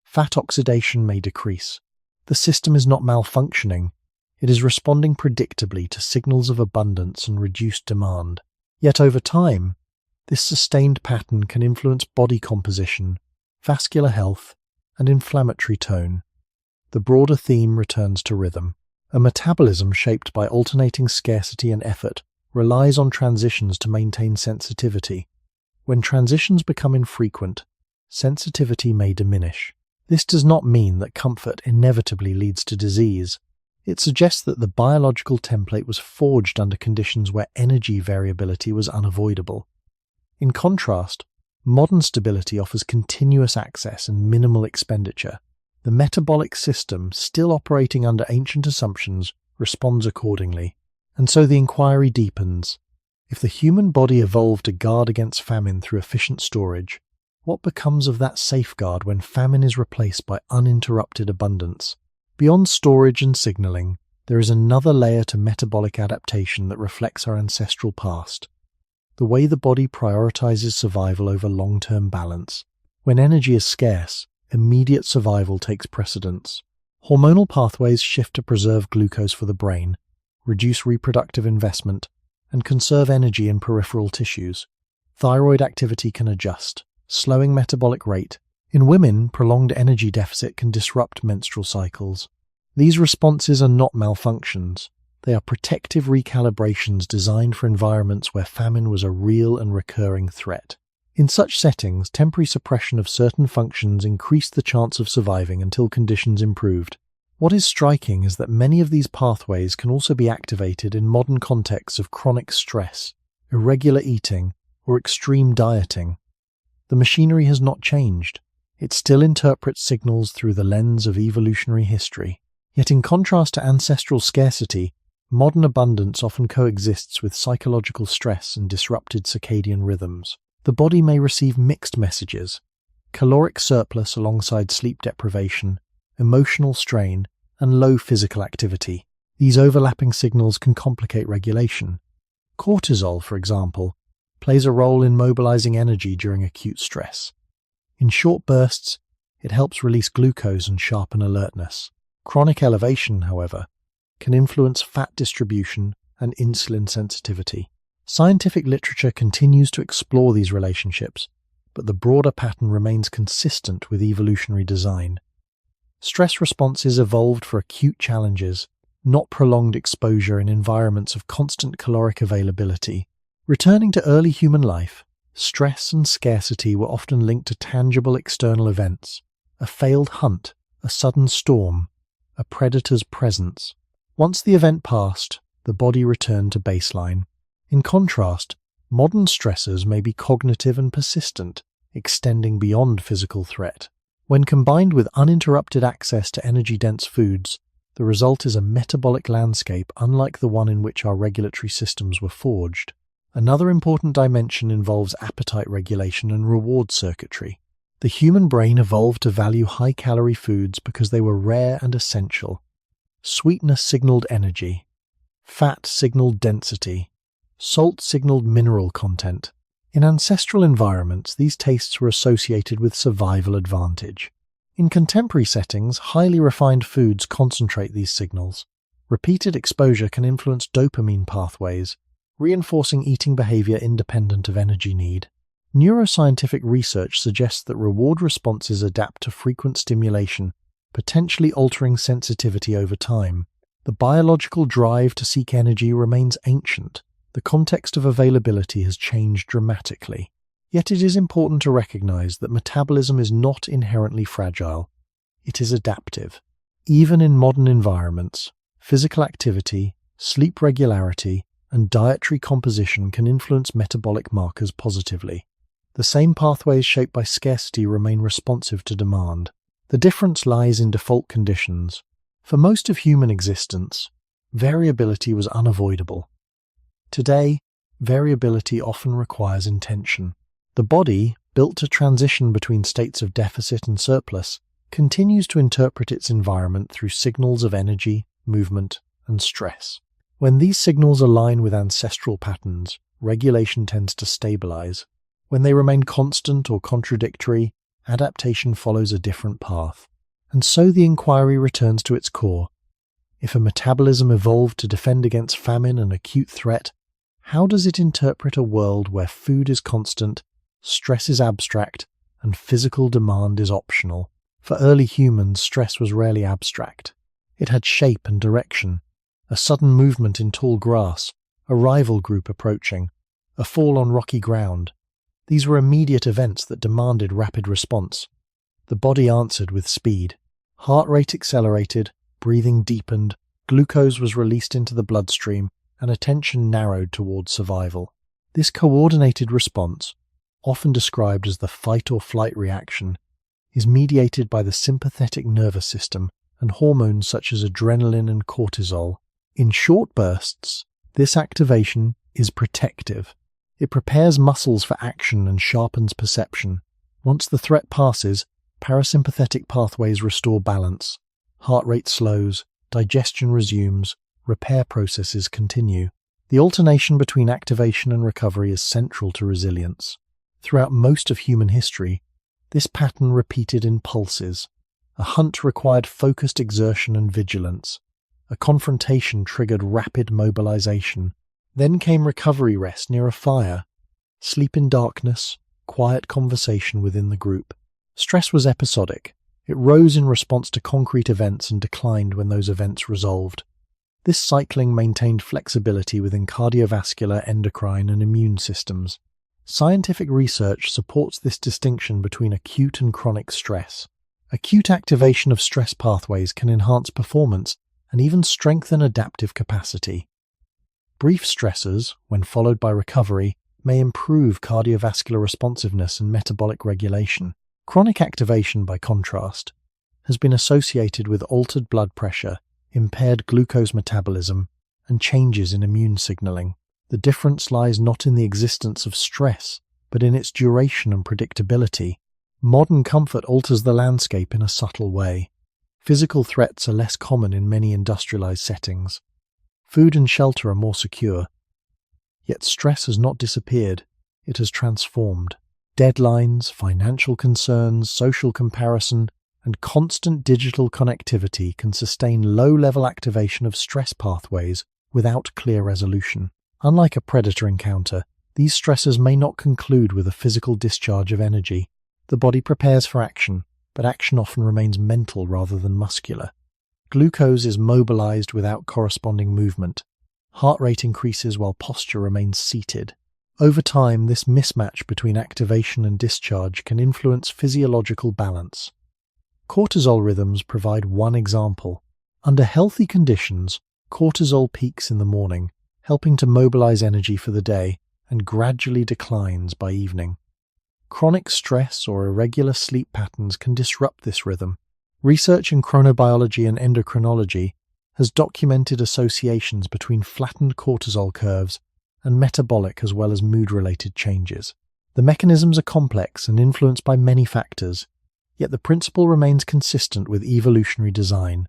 Fat oxidation may decrease. The system is not malfunctioning. It is responding predictably to signals of abundance and reduced demand. Yet over time, this sustained pattern can influence body composition, vascular health, and inflammatory tone. The broader theme returns to rhythm. A metabolism shaped by alternating scarcity and effort relies on transitions to maintain sensitivity. When transitions become infrequent, sensitivity may diminish. This does not mean that comfort inevitably leads to disease. It suggests that the biological template was forged under conditions where energy variability was unavoidable. In contrast, modern stability offers continuous access and minimal expenditure. The metabolic system, still operating under ancient assumptions, responds accordingly. And so the inquiry deepens. If the human body evolved to guard against famine through efficient storage, what becomes of that safeguard when famine is replaced by uninterrupted abundance? Beyond storage and signaling, there is another layer to metabolic adaptation that reflects our ancestral past. The way the body prioritizes survival over long-term balance. When energy is scarce, immediate survival takes precedence. Hormonal pathways shift to preserve glucose for the brain, reduce reproductive investment, and conserve energy in peripheral tissues. Thyroid activity can adjust, slowing metabolic rate. In women, prolonged energy deficit can disrupt menstrual cycles. These responses are not malfunctions. They are protective recalibrations designed for environments where famine was a real and recurring threat. In such settings, temporary suppression of certain functions increased the chance of surviving until conditions improved. What is striking is that many of these pathways can also be activated in modern contexts of chronic stress, irregular eating, or extreme dieting. The machinery has not changed. It still interprets signals through the lens of evolutionary history. Yet in contrast to ancestral scarcity, modern abundance often coexists with psychological stress and disrupted circadian rhythms. The body may receive mixed messages: caloric surplus alongside sleep deprivation, emotional strain, and low physical activity. These overlapping signals can complicate regulation. Cortisol, for example, plays a role in mobilizing energy during acute stress. In short bursts, it helps release glucose and sharpen alertness. Chronic elevation, however, can influence fat distribution and insulin sensitivity. Scientific literature continues to explore these relationships, but the broader pattern remains consistent with evolutionary design. Stress responses evolved for acute challenges, not prolonged exposure in environments of constant caloric availability. Returning to early human life, stress and scarcity were often linked to tangible external events: a failed hunt, a sudden storm, a predator's presence. Once the event passed, the body returned to baseline. In contrast, modern stressors may be cognitive and persistent, extending beyond physical threat. When combined with uninterrupted access to energy-dense foods, the result is a metabolic landscape unlike the one in which our regulatory systems were forged. Another important dimension involves appetite regulation and reward circuitry. The human brain evolved to value high-calorie foods because they were rare and essential. Sweetness signaled energy. Fat signaled density. Salt signaled mineral content. In ancestral environments, these tastes were associated with survival advantage. In contemporary settings, highly refined foods concentrate these signals. Repeated exposure can influence dopamine pathways, reinforcing eating behavior independent of energy need. Neuroscientific research suggests that reward responses adapt to frequent stimulation, potentially altering sensitivity over time. The biological drive to seek energy remains ancient. The context of availability has changed dramatically. Yet it is important to recognize that metabolism is not inherently fragile. It is adaptive. Even in modern environments, physical activity, sleep regularity, and dietary composition can influence metabolic markers positively. The same pathways shaped by scarcity remain responsive to demand. The difference lies in default conditions. For most of human existence, variability was unavoidable. Today, variability often requires intention. The body, built to transition between states of deficit and surplus, continues to interpret its environment through signals of energy, movement, and stress. When these signals align with ancestral patterns, regulation tends to stabilize. When they remain constant or contradictory, adaptation follows a different path. And so the inquiry returns to its core. If a metabolism evolved to defend against famine and acute threat, how does it interpret a world where food is constant, stress is abstract, and physical demand is optional? For early humans, stress was rarely abstract. It had shape and direction. A sudden movement in tall grass, a rival group approaching, a fall on rocky ground. These were immediate events that demanded rapid response. The body answered with speed. Heart rate accelerated, breathing deepened, glucose was released into the bloodstream, and attention narrowed towards survival. This coordinated response, often described as the fight-or-flight reaction, is mediated by the sympathetic nervous system and hormones such as adrenaline and cortisol. In short bursts, this activation is protective. It prepares muscles for action and sharpens perception. Once the threat passes, parasympathetic pathways restore balance. Heart rate slows, digestion resumes, repair processes continue. The alternation between activation and recovery is central to resilience. Throughout most of human history, this pattern repeated in pulses. A hunt required focused exertion and vigilance. A confrontation triggered rapid mobilization. Then came recovery rest near a fire, sleep in darkness, quiet conversation within the group. Stress was episodic. It rose in response to concrete events and declined when those events resolved. This cycling maintained flexibility within cardiovascular, endocrine, and immune systems. Scientific research supports this distinction between acute and chronic stress. Acute activation of stress pathways can enhance performance and even strengthen adaptive capacity. Brief stressors, when followed by recovery, may improve cardiovascular responsiveness and metabolic regulation. Chronic activation, by contrast, has been associated with altered blood pressure, impaired glucose metabolism, and changes in immune signaling. The difference lies not in the existence of stress, but in its duration and predictability. Modern comfort alters the landscape in a subtle way. Physical threats are less common in many industrialized settings. Food and shelter are more secure. Yet stress has not disappeared, it has transformed. Deadlines, financial concerns, social comparison, and constant digital connectivity can sustain low-level activation of stress pathways without clear resolution. Unlike a predator encounter, these stressors may not conclude with a physical discharge of energy. The body prepares for action, but action often remains mental rather than muscular. Glucose is mobilized without corresponding movement. Heart rate increases while posture remains seated. Over time, this mismatch between activation and discharge can influence physiological balance. Cortisol rhythms provide one example. Under healthy conditions, cortisol peaks in the morning, helping to mobilize energy for the day, and gradually declines by evening. Chronic stress or irregular sleep patterns can disrupt this rhythm. Research in chronobiology and endocrinology has documented associations between flattened cortisol curves and metabolic as well as mood-related changes. The mechanisms are complex and influenced by many factors, yet the principle remains consistent with evolutionary design.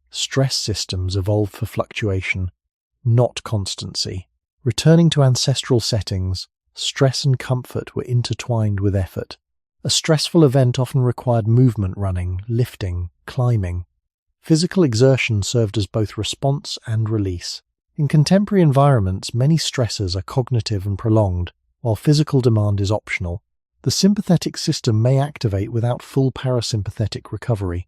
Stress systems evolved for fluctuation, not constancy. Returning to ancestral settings, stress and comfort were intertwined with effort. A stressful event often required movement, running, lifting, climbing. Physical exertion served as both response and release. In contemporary environments, many stressors are cognitive and prolonged, while physical demand is optional. The sympathetic system may activate without full parasympathetic recovery.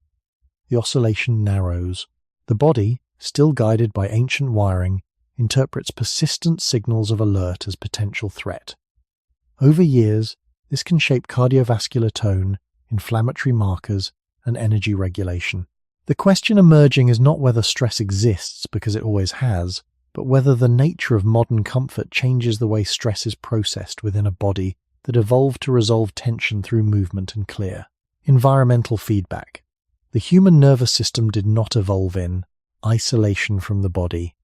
The oscillation narrows. The body, still guided by ancient wiring, interprets persistent signals of alert as potential threat. Over years, this can shape cardiovascular tone, inflammatory markers, and energy regulation. The question emerging is not whether stress exists because it always has, but whether the nature of modern comfort changes the way stress is processed within a body that evolved to resolve tension through movement and clear. Environmental feedback. The human nervous system did not evolve in isolation from the body.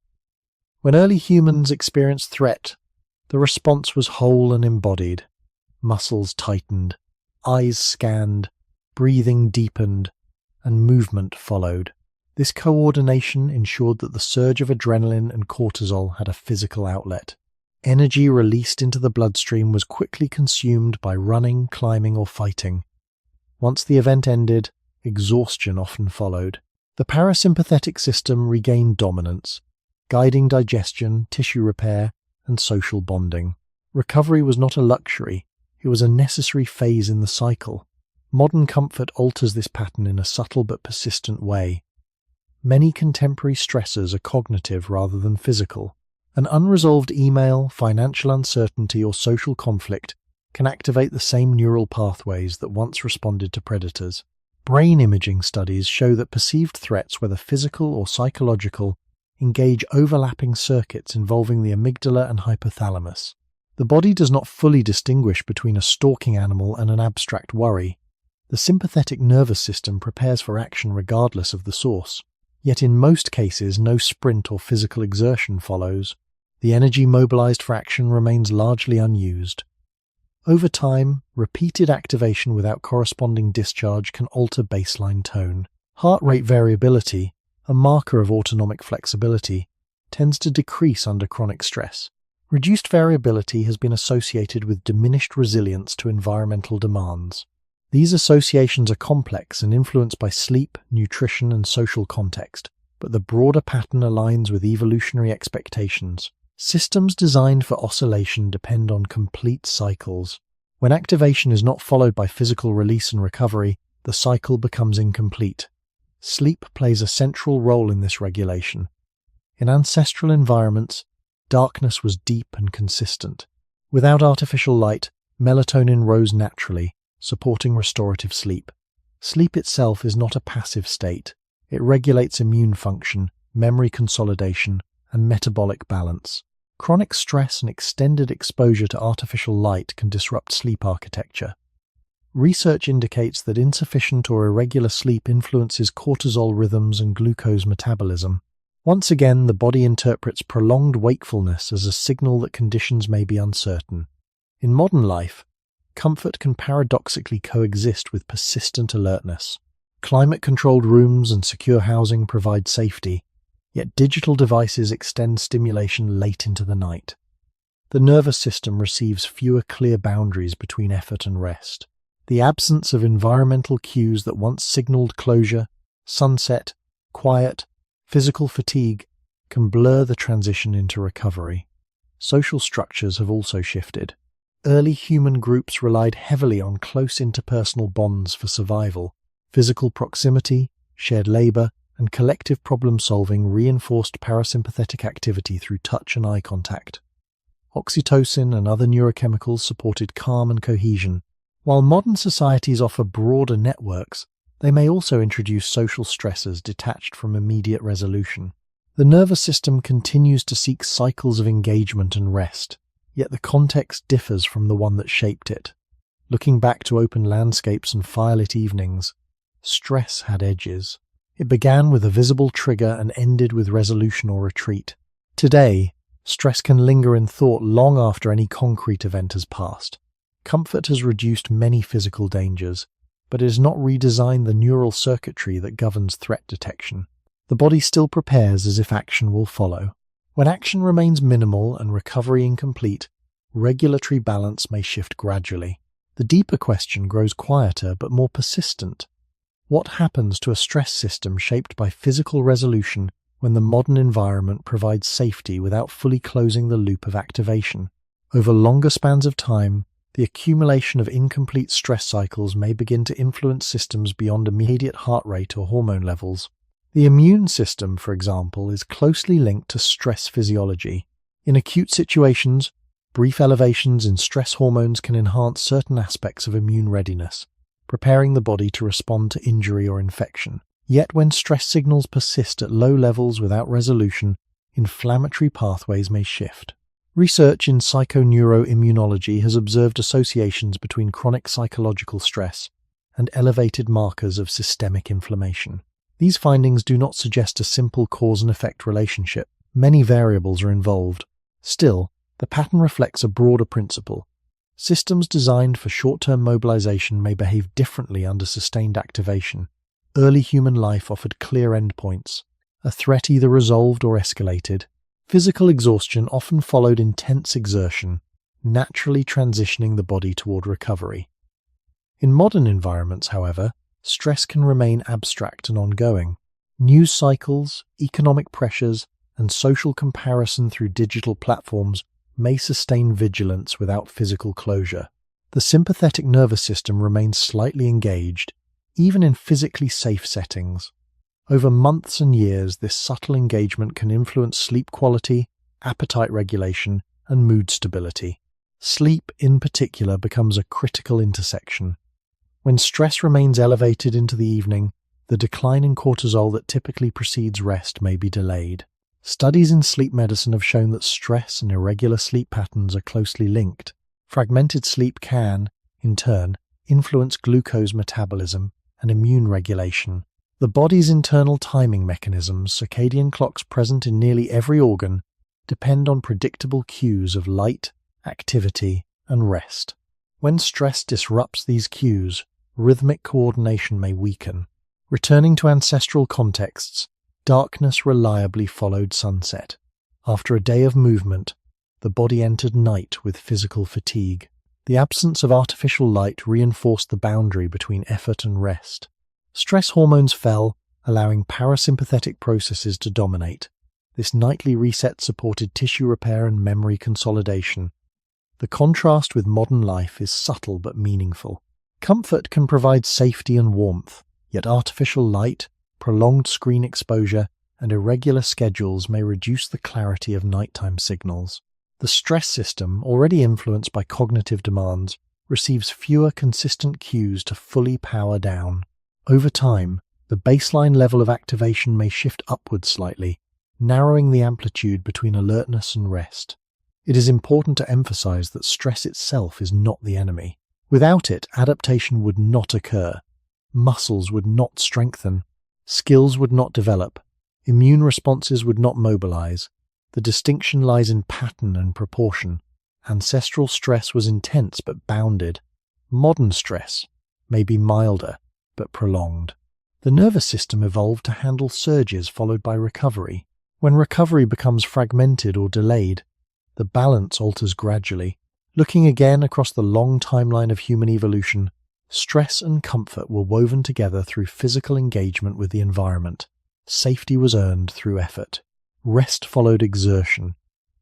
When early humans experienced threat, the response was whole and embodied. Muscles tightened, eyes scanned, breathing deepened, and movement followed. This coordination ensured that the surge of adrenaline and cortisol had a physical outlet. Energy released into the bloodstream was quickly consumed by running, climbing, or fighting. Once the event ended, exhaustion often followed. The parasympathetic system regained dominance, guiding digestion, tissue repair, and social bonding. Recovery was not a luxury, it was a necessary phase in the cycle. Modern comfort alters this pattern in a subtle but persistent way. Many contemporary stressors are cognitive rather than physical. An unresolved email, financial uncertainty, or social conflict can activate the same neural pathways that once responded to predators. Brain imaging studies show that perceived threats, whether physical or psychological, engage overlapping circuits involving the amygdala and hypothalamus. The body does not fully distinguish between a stalking animal and an abstract worry. The sympathetic nervous system prepares for action regardless of the source. Yet in most cases, no sprint or physical exertion follows. The energy mobilized for action remains largely unused. Over time, repeated activation without corresponding discharge can alter baseline tone. Heart rate variability, a marker of autonomic flexibility, tends to decrease under chronic stress. Reduced variability has been associated with diminished resilience to environmental demands. These associations are complex and influenced by sleep, nutrition, and social context, but the broader pattern aligns with evolutionary expectations. Systems designed for oscillation depend on complete cycles. When activation is not followed by physical release and recovery, the cycle becomes incomplete. Sleep plays a central role in this regulation. In ancestral environments, darkness was deep and consistent. Without artificial light, melatonin rose naturally, supporting restorative sleep. Sleep itself is not a passive state. It regulates immune function, memory consolidation, and metabolic balance. Chronic stress and extended exposure to artificial light can disrupt sleep architecture. Research indicates that insufficient or irregular sleep influences cortisol rhythms and glucose metabolism. Once again, the body interprets prolonged wakefulness as a signal that conditions may be uncertain. In modern life, comfort can paradoxically coexist with persistent alertness. Climate-controlled rooms and secure housing provide safety, yet digital devices extend stimulation late into the night. The nervous system receives fewer clear boundaries between effort and rest. The absence of environmental cues that once signaled closure, sunset, quiet, physical fatigue can blur the transition into recovery. Social structures have also shifted. Early human groups relied heavily on close interpersonal bonds for survival. Physical proximity, shared labor, and collective problem-solving reinforced parasympathetic activity through touch and eye contact. Oxytocin and other neurochemicals supported calm and cohesion. While modern societies offer broader networks, they may also introduce social stressors detached from immediate resolution. The nervous system continues to seek cycles of engagement and rest, yet the context differs from the one that shaped it. Looking back to open landscapes and firelit evenings, stress had edges. It began with a visible trigger and ended with resolution or retreat. Today, stress can linger in thought long after any concrete event has passed. Comfort has reduced many physical dangers, but it has not redesigned the neural circuitry that governs threat detection. The body still prepares as if action will follow. When action remains minimal and recovery incomplete, regulatory balance may shift gradually. The deeper question grows quieter but more persistent. What happens to a stress system shaped by physical resolution when the modern environment provides safety without fully closing the loop of activation? Over longer spans of time, the accumulation of incomplete stress cycles may begin to influence systems beyond immediate heart rate or hormone levels. The immune system, for example, is closely linked to stress physiology. In acute situations, brief elevations in stress hormones can enhance certain aspects of immune readiness, preparing the body to respond to injury or infection. Yet when stress signals persist at low levels without resolution, inflammatory pathways may shift. Research in psychoneuroimmunology has observed associations between chronic psychological stress and elevated markers of systemic inflammation. These findings do not suggest a simple cause and effect relationship. Many variables are involved. Still, the pattern reflects a broader principle. Systems designed for short-term mobilization may behave differently under sustained activation. Early human life offered clear endpoints. A threat either resolved or escalated. Physical exhaustion often followed intense exertion, naturally transitioning the body toward recovery. In modern environments, however, stress can remain abstract and ongoing. News cycles, economic pressures, and social comparison through digital platforms may sustain vigilance without physical closure. The sympathetic nervous system remains slightly engaged, even in physically safe settings. Over months and years, this subtle engagement can influence sleep quality, appetite regulation, and mood stability. Sleep, in particular, becomes a critical intersection. When stress remains elevated into the evening, the decline in cortisol that typically precedes rest may be delayed. Studies in sleep medicine have shown that stress and irregular sleep patterns are closely linked. Fragmented sleep can, in turn, influence glucose metabolism and immune regulation. The body's internal timing mechanisms, circadian clocks present in nearly every organ, depend on predictable cues of light, activity, and rest. When stress disrupts these cues, rhythmic coordination may weaken. Returning to ancestral contexts, darkness reliably followed sunset. After a day of movement, the body entered night with physical fatigue. The absence of artificial light reinforced the boundary between effort and rest. Stress hormones fell, allowing parasympathetic processes to dominate. This nightly reset supported tissue repair and memory consolidation. The contrast with modern life is subtle but meaningful. Comfort can provide safety and warmth, yet artificial light, prolonged screen exposure, and irregular schedules may reduce the clarity of nighttime signals. The stress system, already influenced by cognitive demands, receives fewer consistent cues to fully power down. Over time, the baseline level of activation may shift upwards slightly, narrowing the amplitude between alertness and rest. It is important to emphasize that stress itself is not the enemy. Without it, adaptation would not occur. Muscles would not strengthen. Skills would not develop. Immune responses would not mobilize. The distinction lies in pattern and proportion. Ancestral stress was intense but bounded. Modern stress may be milder but prolonged. The nervous system evolved to handle surges followed by recovery. When recovery becomes fragmented or delayed, the balance alters gradually. Looking again across the long timeline of human evolution, stress and comfort were woven together through physical engagement with the environment. Safety was earned through effort. Rest followed exertion.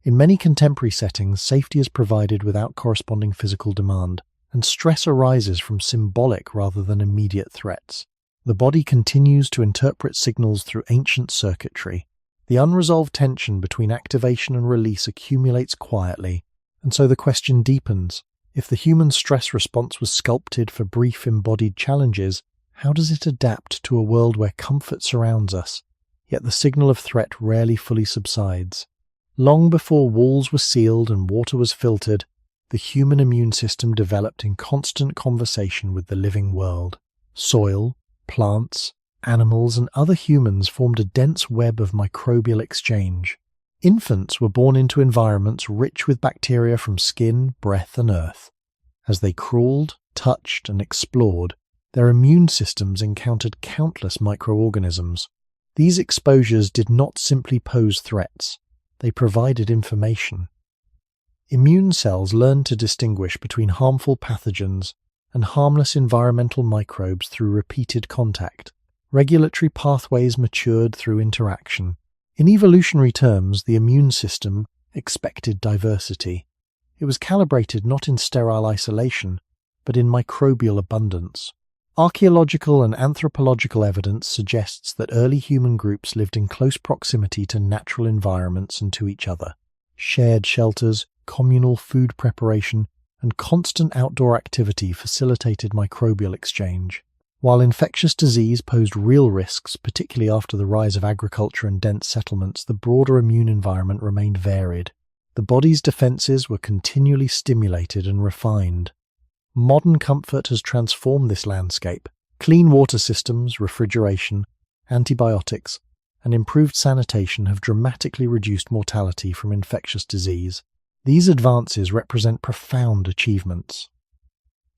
In many contemporary settings, safety is provided without corresponding physical demand, and stress arises from symbolic rather than immediate threats. The body continues to interpret signals through ancient circuitry. The unresolved tension between activation and release accumulates quietly, and so the question deepens. If the human stress response was sculpted for brief embodied challenges, how does it adapt to a world where comfort surrounds us, yet the signal of threat rarely fully subsides? Long before walls were sealed and water was filtered, the human immune system developed in constant conversation with the living world. Soil, plants, animals, and other humans formed a dense web of microbial exchange. Infants were born into environments rich with bacteria from skin, breath, and earth. As they crawled, touched, and explored, their immune systems encountered countless microorganisms. These exposures did not simply pose threats, they provided information. Immune cells learned to distinguish between harmful pathogens and harmless environmental microbes through repeated contact. Regulatory pathways matured through interaction. In evolutionary terms, the immune system expected diversity. It was calibrated not in sterile isolation, but in microbial abundance. Archaeological and anthropological evidence suggests that early human groups lived in close proximity to natural environments and to each other. Shared shelters, communal food preparation, and constant outdoor activity facilitated microbial exchange. While infectious disease posed real risks, particularly after the rise of agriculture and dense settlements, the broader immune environment remained varied. The body's defenses were continually stimulated and refined. Modern comfort has transformed this landscape. Clean water systems, refrigeration, antibiotics, and improved sanitation have dramatically reduced mortality from infectious disease. These advances represent profound achievements.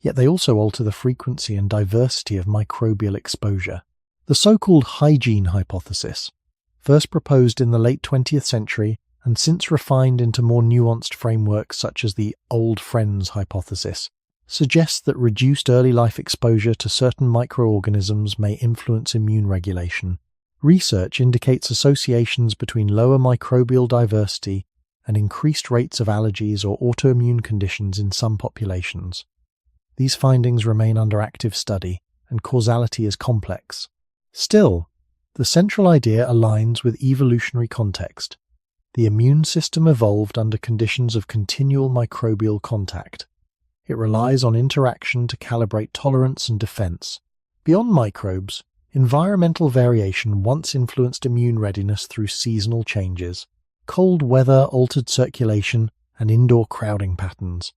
Yet they also alter the frequency and diversity of microbial exposure. The so-called hygiene hypothesis, first proposed in the late 20th century and since refined into more nuanced frameworks such as the old friends hypothesis, suggests that reduced early life exposure to certain microorganisms may influence immune regulation. Research indicates associations between lower microbial diversity and increased rates of allergies or autoimmune conditions in some populations. These findings remain under active study, and causality is complex. Still, the central idea aligns with evolutionary context. The immune system evolved under conditions of continual microbial contact. It relies on interaction to calibrate tolerance and defense. Beyond microbes, environmental variation once influenced immune readiness through seasonal changes. Cold weather altered circulation and indoor crowding patterns.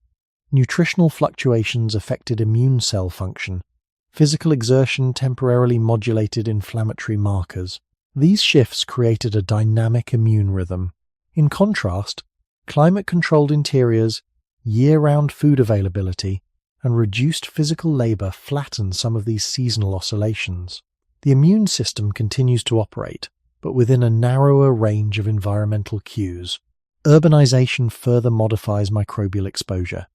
Nutritional fluctuations affected immune cell function. Physical exertion temporarily modulated inflammatory markers. These shifts created a dynamic immune rhythm. In contrast, climate-controlled interiors, year-round food availability, and reduced physical labor flatten some of these seasonal oscillations. The immune system continues to operate, but within a narrower range of environmental cues. Urbanization further modifies microbial exposure.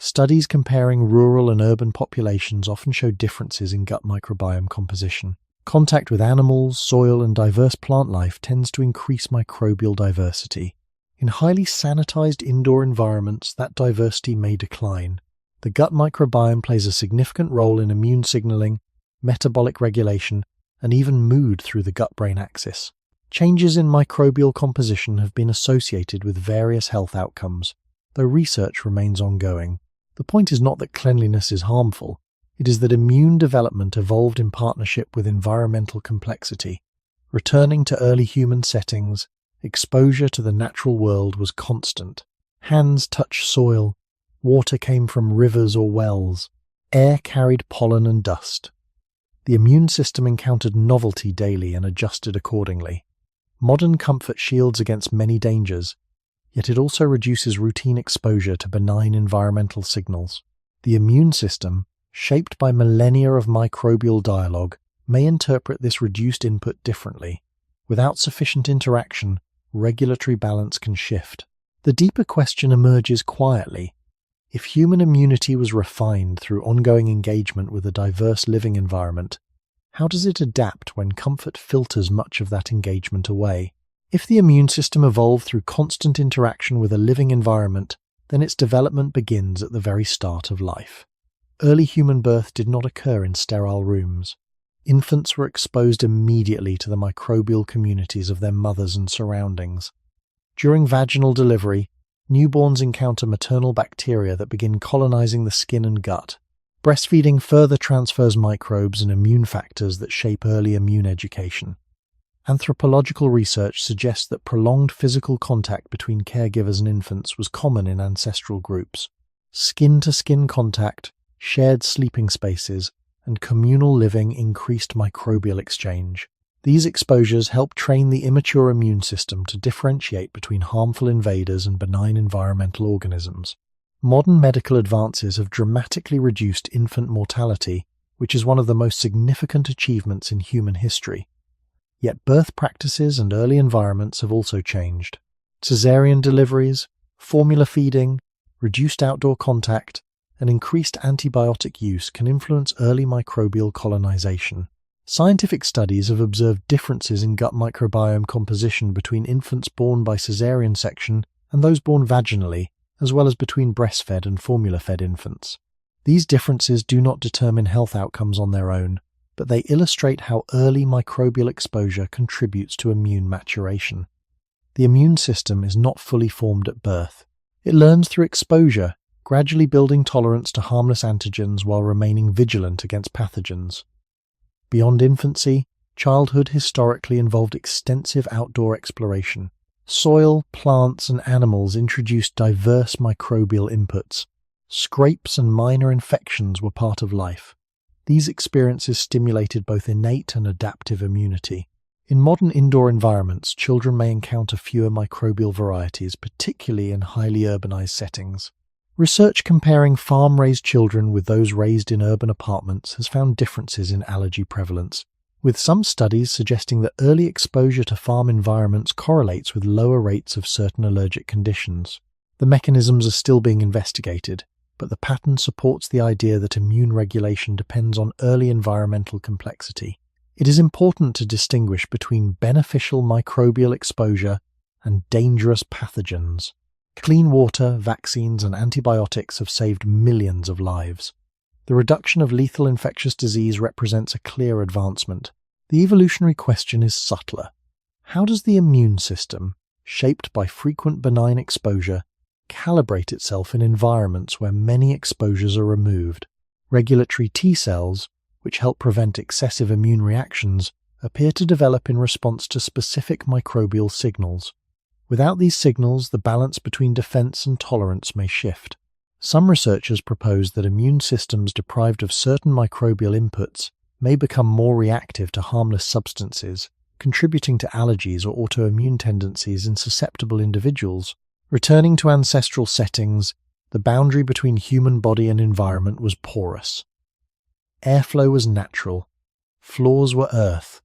Studies comparing rural and urban populations often show differences in gut microbiome composition. Contact with animals, soil, and diverse plant life tends to increase microbial diversity. In highly sanitized indoor environments, that diversity may decline. The gut microbiome plays a significant role in immune signaling, metabolic regulation, and even mood through the gut-brain axis. Changes in microbial composition have been associated with various health outcomes, though research remains ongoing. The point is not that cleanliness is harmful. It is that immune development evolved in partnership with environmental complexity. Returning to early human settings, exposure to the natural world was constant. Hands touched soil, water came from rivers or wells, air carried pollen and dust. The immune system encountered novelty daily and adjusted accordingly. Modern comfort shields against many dangers, yet it also reduces routine exposure to benign environmental signals. The immune system, shaped by millennia of microbial dialogue, may interpret this reduced input differently. Without sufficient interaction, regulatory balance can shift. The deeper question emerges quietly. If human immunity was refined through ongoing engagement with a diverse living environment, how does it adapt when comfort filters much of that engagement away? If the immune system evolved through constant interaction with a living environment, then its development begins at the very start of life. Early human birth did not occur in sterile rooms. Infants were exposed immediately to the microbial communities of their mothers and surroundings. During vaginal delivery, newborns encounter maternal bacteria that begin colonizing the skin and gut. Breastfeeding further transfers microbes and immune factors that shape early immune education. Anthropological research suggests that prolonged physical contact between caregivers and infants was common in ancestral groups. Skin-to-skin contact, shared sleeping spaces, and communal living increased microbial exchange. These exposures help train the immature immune system to differentiate between harmful invaders and benign environmental organisms. Modern medical advances have dramatically reduced infant mortality, which is one of the most significant achievements in human history. Yet birth practices and early environments have also changed. Caesarean deliveries, formula feeding, reduced outdoor contact, and increased antibiotic use can influence early microbial colonization. Scientific studies have observed differences in gut microbiome composition between infants born by caesarean section and those born vaginally, as well as between breastfed and formula-fed infants. These differences do not determine health outcomes on their own, but they illustrate how early microbial exposure contributes to immune maturation. The immune system is not fully formed at birth. It learns through exposure, gradually building tolerance to harmless antigens while remaining vigilant against pathogens. Beyond infancy, childhood historically involved extensive outdoor exploration. Soil, plants, and animals introduced diverse microbial inputs. Scrapes and minor infections were part of life. These experiences stimulated both innate and adaptive immunity. In modern indoor environments, children may encounter fewer microbial varieties, particularly in highly urbanized settings. Research comparing farm-raised children with those raised in urban apartments has found differences in allergy prevalence, with some studies suggesting that early exposure to farm environments correlates with lower rates of certain allergic conditions. The mechanisms are still being investigated, but the pattern supports the idea that immune regulation depends on early environmental complexity. It is important to distinguish between beneficial microbial exposure and dangerous pathogens. Clean water, vaccines, and antibiotics have saved millions of lives. The reduction of lethal infectious disease represents a clear advancement. The evolutionary question is subtler. How does the immune system, shaped by frequent benign exposure, calibrate itself in environments where many exposures are removed? Regulatory T cells, which help prevent excessive immune reactions, appear to develop in response to specific microbial signals. Without these signals, the balance between defense and tolerance may shift. Some researchers propose that immune systems deprived of certain microbial inputs may become more reactive to harmless substances, contributing to allergies or autoimmune tendencies in susceptible individuals. Returning to ancestral settings, the boundary between human body and environment was porous. Airflow was natural. Floors were earth.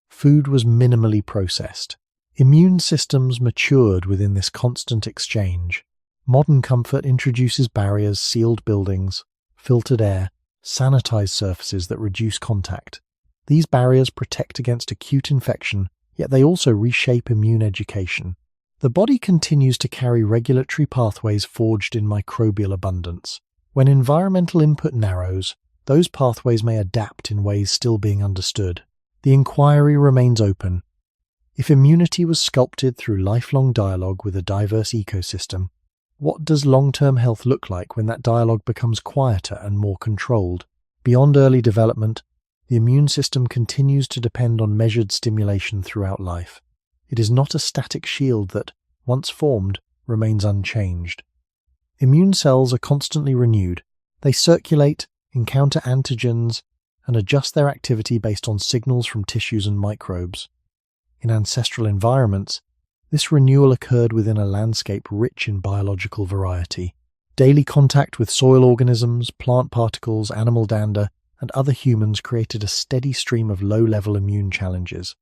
Food was minimally processed. Immune systems matured within this constant exchange. Modern comfort introduces barriers, sealed buildings, filtered air, sanitized surfaces that reduce contact. These barriers protect against acute infection, yet they also reshape immune education. The body continues to carry regulatory pathways forged in microbial abundance. When environmental input narrows, those pathways may adapt in ways still being understood. The inquiry remains open. If immunity was sculpted through lifelong dialogue with a diverse ecosystem, what does long-term health look like when that dialogue becomes quieter and more controlled? Beyond early development, the immune system continues to depend on measured stimulation throughout life. It is not a static shield that, once formed, remains unchanged. Immune cells are constantly renewed. They circulate, encounter antigens, and adjust their activity based on signals from tissues and microbes. In ancestral environments, this renewal occurred within a landscape rich in biological variety. Daily contact with soil organisms, plant particles, animal dander, and other humans created a steady stream of low-level immune challenges.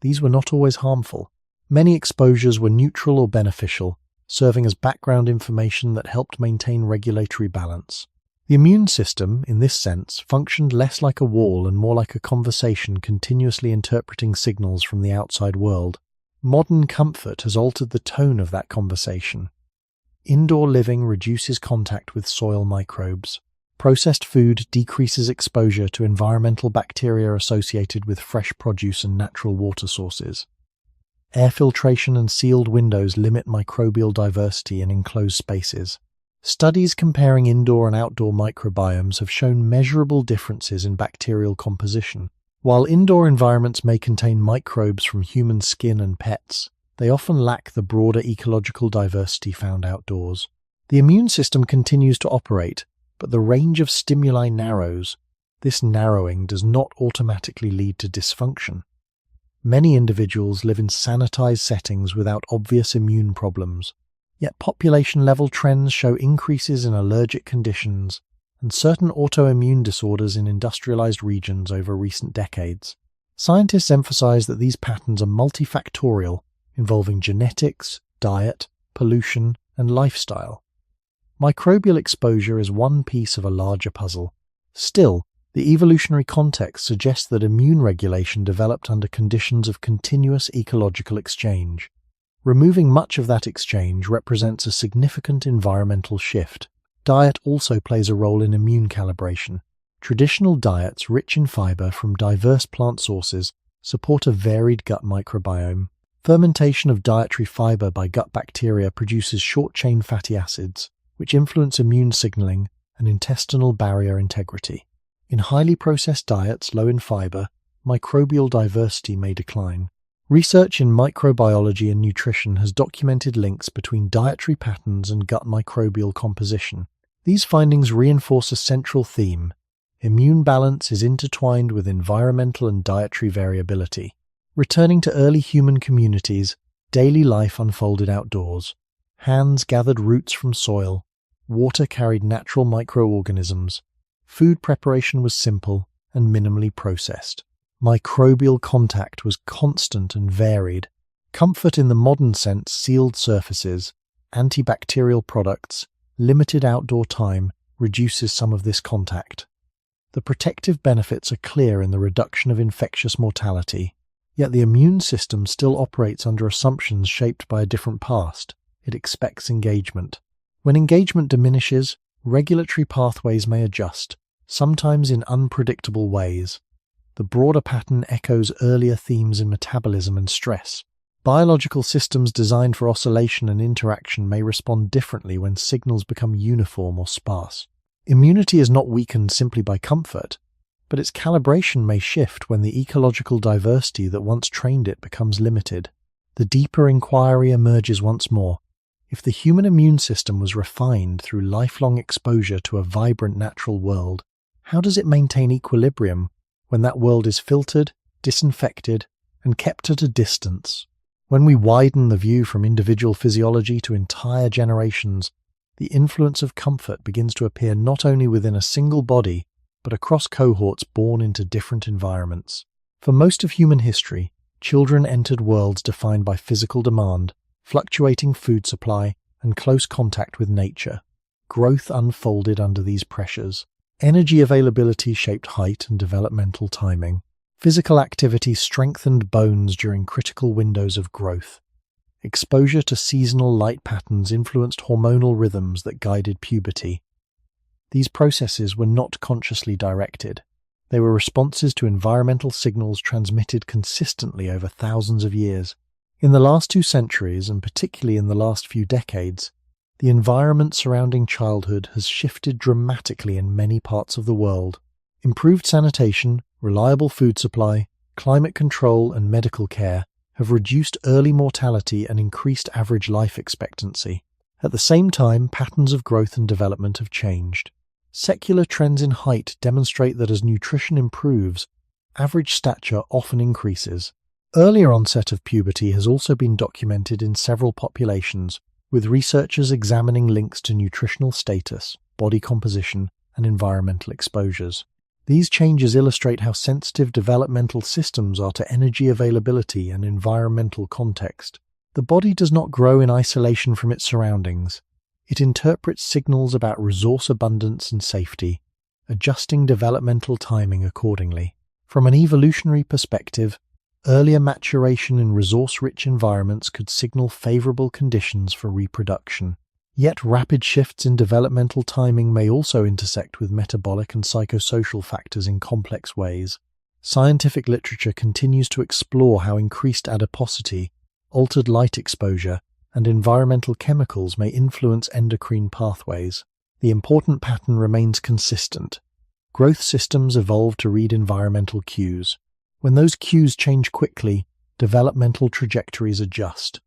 These were not always harmful. Many exposures were neutral or beneficial, serving as background information that helped maintain regulatory balance. The immune system, in this sense, functioned less like a wall and more like a conversation continuously interpreting signals from the outside world. Modern comfort has altered the tone of that conversation. Indoor living reduces contact with soil microbes. Processed food decreases exposure to environmental bacteria associated with fresh produce and natural water sources. Air filtration and sealed windows limit microbial diversity in enclosed spaces. Studies comparing indoor and outdoor microbiomes have shown measurable differences in bacterial composition. While indoor environments may contain microbes from human skin and pets, they often lack the broader ecological diversity found outdoors. The immune system continues to operate, but the range of stimuli narrows. This narrowing does not automatically lead to dysfunction. Many individuals live in sanitized settings without obvious immune problems, yet population-level trends show increases in allergic conditions and certain autoimmune disorders in industrialized regions over recent decades. Scientists emphasize that these patterns are multifactorial, involving genetics, diet, pollution, and lifestyle. Microbial exposure is one piece of a larger puzzle. Still, the evolutionary context suggests that immune regulation developed under conditions of continuous ecological exchange. Removing much of that exchange represents a significant environmental shift. Diet also plays a role in immune calibration. Traditional diets rich in fiber from diverse plant sources support a varied gut microbiome. Fermentation of dietary fiber by gut bacteria produces short-chain fatty acids, which influence immune signaling and intestinal barrier integrity. In highly processed diets low in fiber, microbial diversity may decline. Research in microbiology and nutrition has documented links between dietary patterns and gut microbial composition. These findings reinforce a central theme. Immune balance is intertwined with environmental and dietary variability. Returning to early human communities, daily life unfolded outdoors. Hands gathered roots from soil. Water carried natural microorganisms. Food preparation was simple and minimally processed. Microbial contact was constant and varied. Comfort in the modern sense, sealed surfaces, antibacterial products, limited outdoor time reduces some of this contact. The protective benefits are clear in the reduction of infectious mortality, yet the immune system still operates under assumptions shaped by a different past. It expects engagement. When engagement diminishes, regulatory pathways may adjust, sometimes in unpredictable ways. The broader pattern echoes earlier themes in metabolism and stress. Biological systems designed for oscillation and interaction may respond differently when signals become uniform or sparse. Immunity is not weakened simply by comfort, but its calibration may shift when the ecological diversity that once trained it becomes limited. The deeper inquiry emerges once more. If the human immune system was refined through lifelong exposure to a vibrant natural world, how does it maintain equilibrium when that world is filtered, disinfected, and kept at a distance? When we widen the view from individual physiology to entire generations, the influence of comfort begins to appear not only within a single body, but across cohorts born into different environments. For most of human history, children entered worlds defined by physical demand, fluctuating food supply, and close contact with nature. Growth unfolded under these pressures. Energy availability shaped height and developmental timing. Physical activity strengthened bones during critical windows of growth. Exposure to seasonal light patterns influenced hormonal rhythms that guided puberty. These processes were not consciously directed. They were responses to environmental signals transmitted consistently over thousands of years. In the last 2 centuries, and particularly in the last few decades, the environment surrounding childhood has shifted dramatically in many parts of the world. Improved sanitation, reliable food supply, climate control, and medical care have reduced early mortality and increased average life expectancy. At the same time, patterns of growth and development have changed. Secular trends in height demonstrate that as nutrition improves, average stature often increases. Earlier onset of puberty has also been documented in several populations, with researchers examining links to nutritional status, body composition, and environmental exposures. These changes illustrate how sensitive developmental systems are to energy availability and environmental context. The body does not grow in isolation from its surroundings. It interprets signals about resource abundance and safety, adjusting developmental timing accordingly. From an evolutionary perspective, earlier maturation in resource-rich environments could signal favorable conditions for reproduction. Yet rapid shifts in developmental timing may also intersect with metabolic and psychosocial factors in complex ways. Scientific literature continues to explore how increased adiposity, altered light exposure, and environmental chemicals may influence endocrine pathways. The important pattern remains consistent. Growth systems evolve to read environmental cues. When those cues change quickly, developmental trajectories adjust.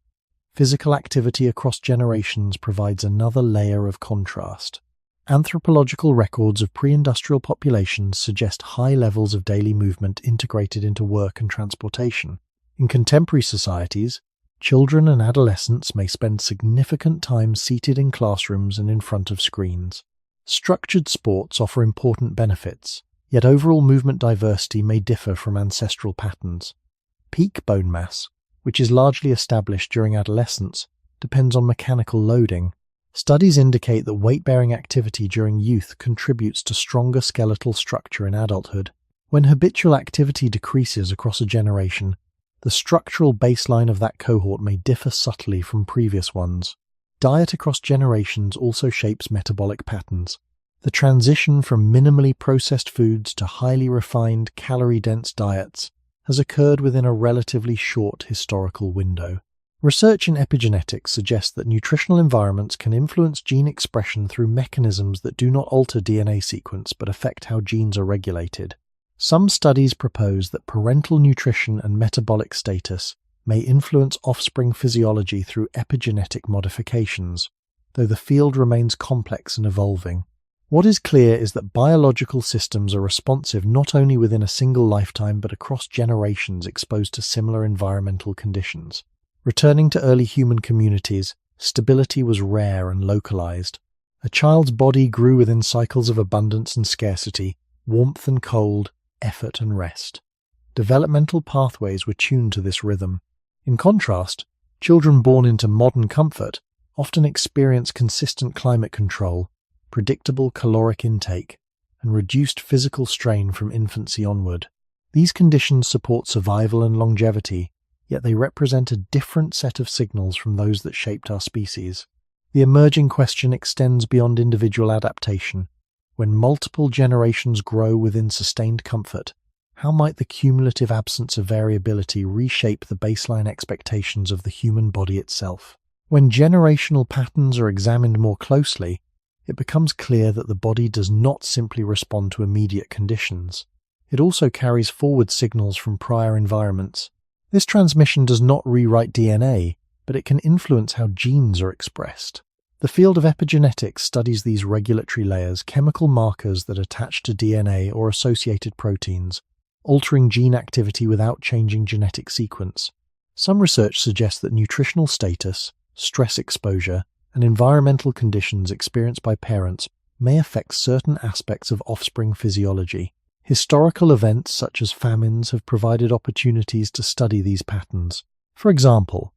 Physical activity across generations provides another layer of contrast. Anthropological records of pre-industrial populations suggest high levels of daily movement integrated into work and transportation. In contemporary societies, children and adolescents may spend significant time seated in classrooms and in front of screens. Structured sports offer important benefits, yet overall movement diversity may differ from ancestral patterns. Peak bone mass, which is largely established during adolescence, depends on mechanical loading. Studies indicate that weight-bearing activity during youth contributes to stronger skeletal structure in adulthood. When habitual activity decreases across a generation, the structural baseline of that cohort may differ subtly from previous ones. Diet across generations also shapes metabolic patterns. The transition from minimally processed foods to highly refined, calorie-dense diets has occurred within a relatively short historical window. Research in epigenetics suggests that nutritional environments can influence gene expression through mechanisms that do not alter DNA sequence but affect how genes are regulated. Some studies propose that parental nutrition and metabolic status may influence offspring physiology through epigenetic modifications, though the field remains complex and evolving. What is clear is that biological systems are responsive not only within a single lifetime but across generations exposed to similar environmental conditions. Returning to early human communities, stability was rare and localized. A child's body grew within cycles of abundance and scarcity, warmth and cold, effort and rest. Developmental pathways were tuned to this rhythm. In contrast, children born into modern comfort often experience consistent climate control, predictable caloric intake, and reduced physical strain from infancy onward. These conditions support survival and longevity, yet they represent a different set of signals from those that shaped our species. The emerging question extends beyond individual adaptation. When multiple generations grow within sustained comfort, how might the cumulative absence of variability reshape the baseline expectations of the human body itself? When generational patterns are examined more closely, it becomes clear that the body does not simply respond to immediate conditions. It also carries forward signals from prior environments. This transmission does not rewrite DNA, but it can influence how genes are expressed. The field of epigenetics studies these regulatory layers, chemical markers that attach to DNA or associated proteins, altering gene activity without changing genetic sequence. Some research suggests that nutritional status, stress exposure, and environmental conditions experienced by parents may affect certain aspects of offspring physiology. Historical events such as famines have provided opportunities to study these patterns. For example,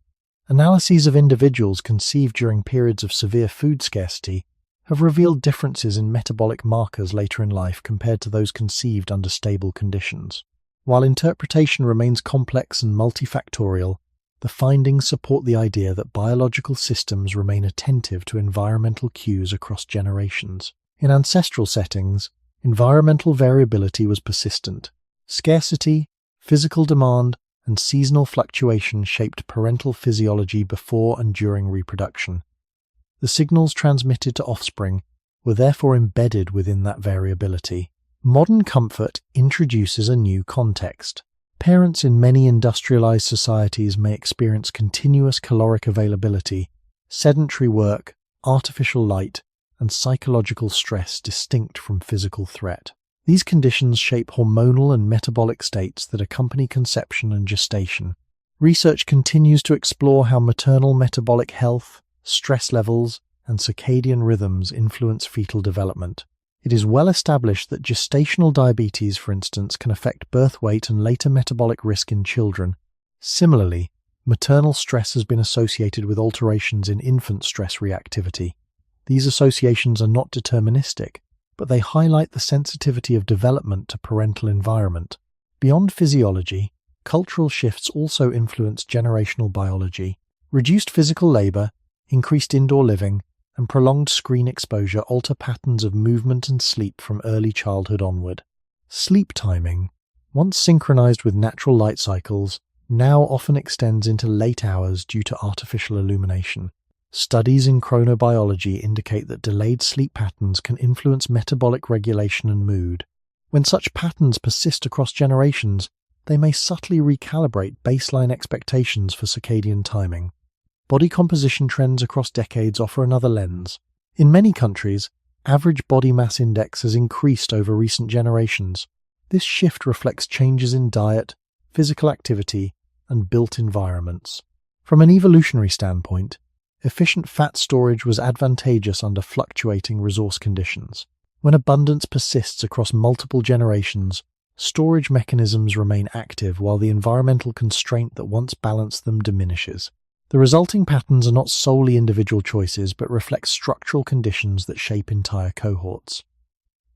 analyses of individuals conceived during periods of severe food scarcity have revealed differences in metabolic markers later in life compared to those conceived under stable conditions. While interpretation remains complex and multifactorial, the findings support the idea that biological systems remain attentive to environmental cues across generations. In ancestral settings, environmental variability was persistent. Scarcity, physical demand, and seasonal fluctuation shaped parental physiology before and during reproduction. The signals transmitted to offspring were therefore embedded within that variability. Modern comfort introduces a new context. Parents in many industrialized societies may experience continuous caloric availability, sedentary work, artificial light, and psychological stress distinct from physical threat. These conditions shape hormonal and metabolic states that accompany conception and gestation. Research continues to explore how maternal metabolic health, stress levels, and circadian rhythms influence fetal development. It is well established that gestational diabetes, for instance, can affect birth weight and later metabolic risk in children. Similarly, maternal stress has been associated with alterations in infant stress reactivity. These associations are not deterministic, but they highlight the sensitivity of development to parental environment. Beyond physiology, cultural shifts also influence generational biology. Reduced physical labor, increased indoor living, and prolonged screen exposure alter patterns of movement and sleep from early childhood onward. Sleep timing, once synchronized with natural light cycles, now often extends into late hours due to artificial illumination. Studies in chronobiology indicate that delayed sleep patterns can influence metabolic regulation and mood. When such patterns persist across generations, they may subtly recalibrate baseline expectations for circadian timing. Body composition trends across decades offer another lens. In many countries, average body mass index has increased over recent generations. This shift reflects changes in diet, physical activity, and built environments. From an evolutionary standpoint, efficient fat storage was advantageous under fluctuating resource conditions. When abundance persists across multiple generations, storage mechanisms remain active while the environmental constraint that once balanced them diminishes. The resulting patterns are not solely individual choices, but reflect structural conditions that shape entire cohorts.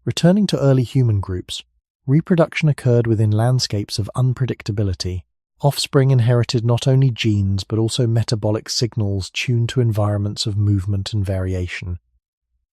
Returning to early human groups, reproduction occurred within landscapes of unpredictability. Offspring inherited not only genes, but also metabolic signals tuned to environments of movement and variation.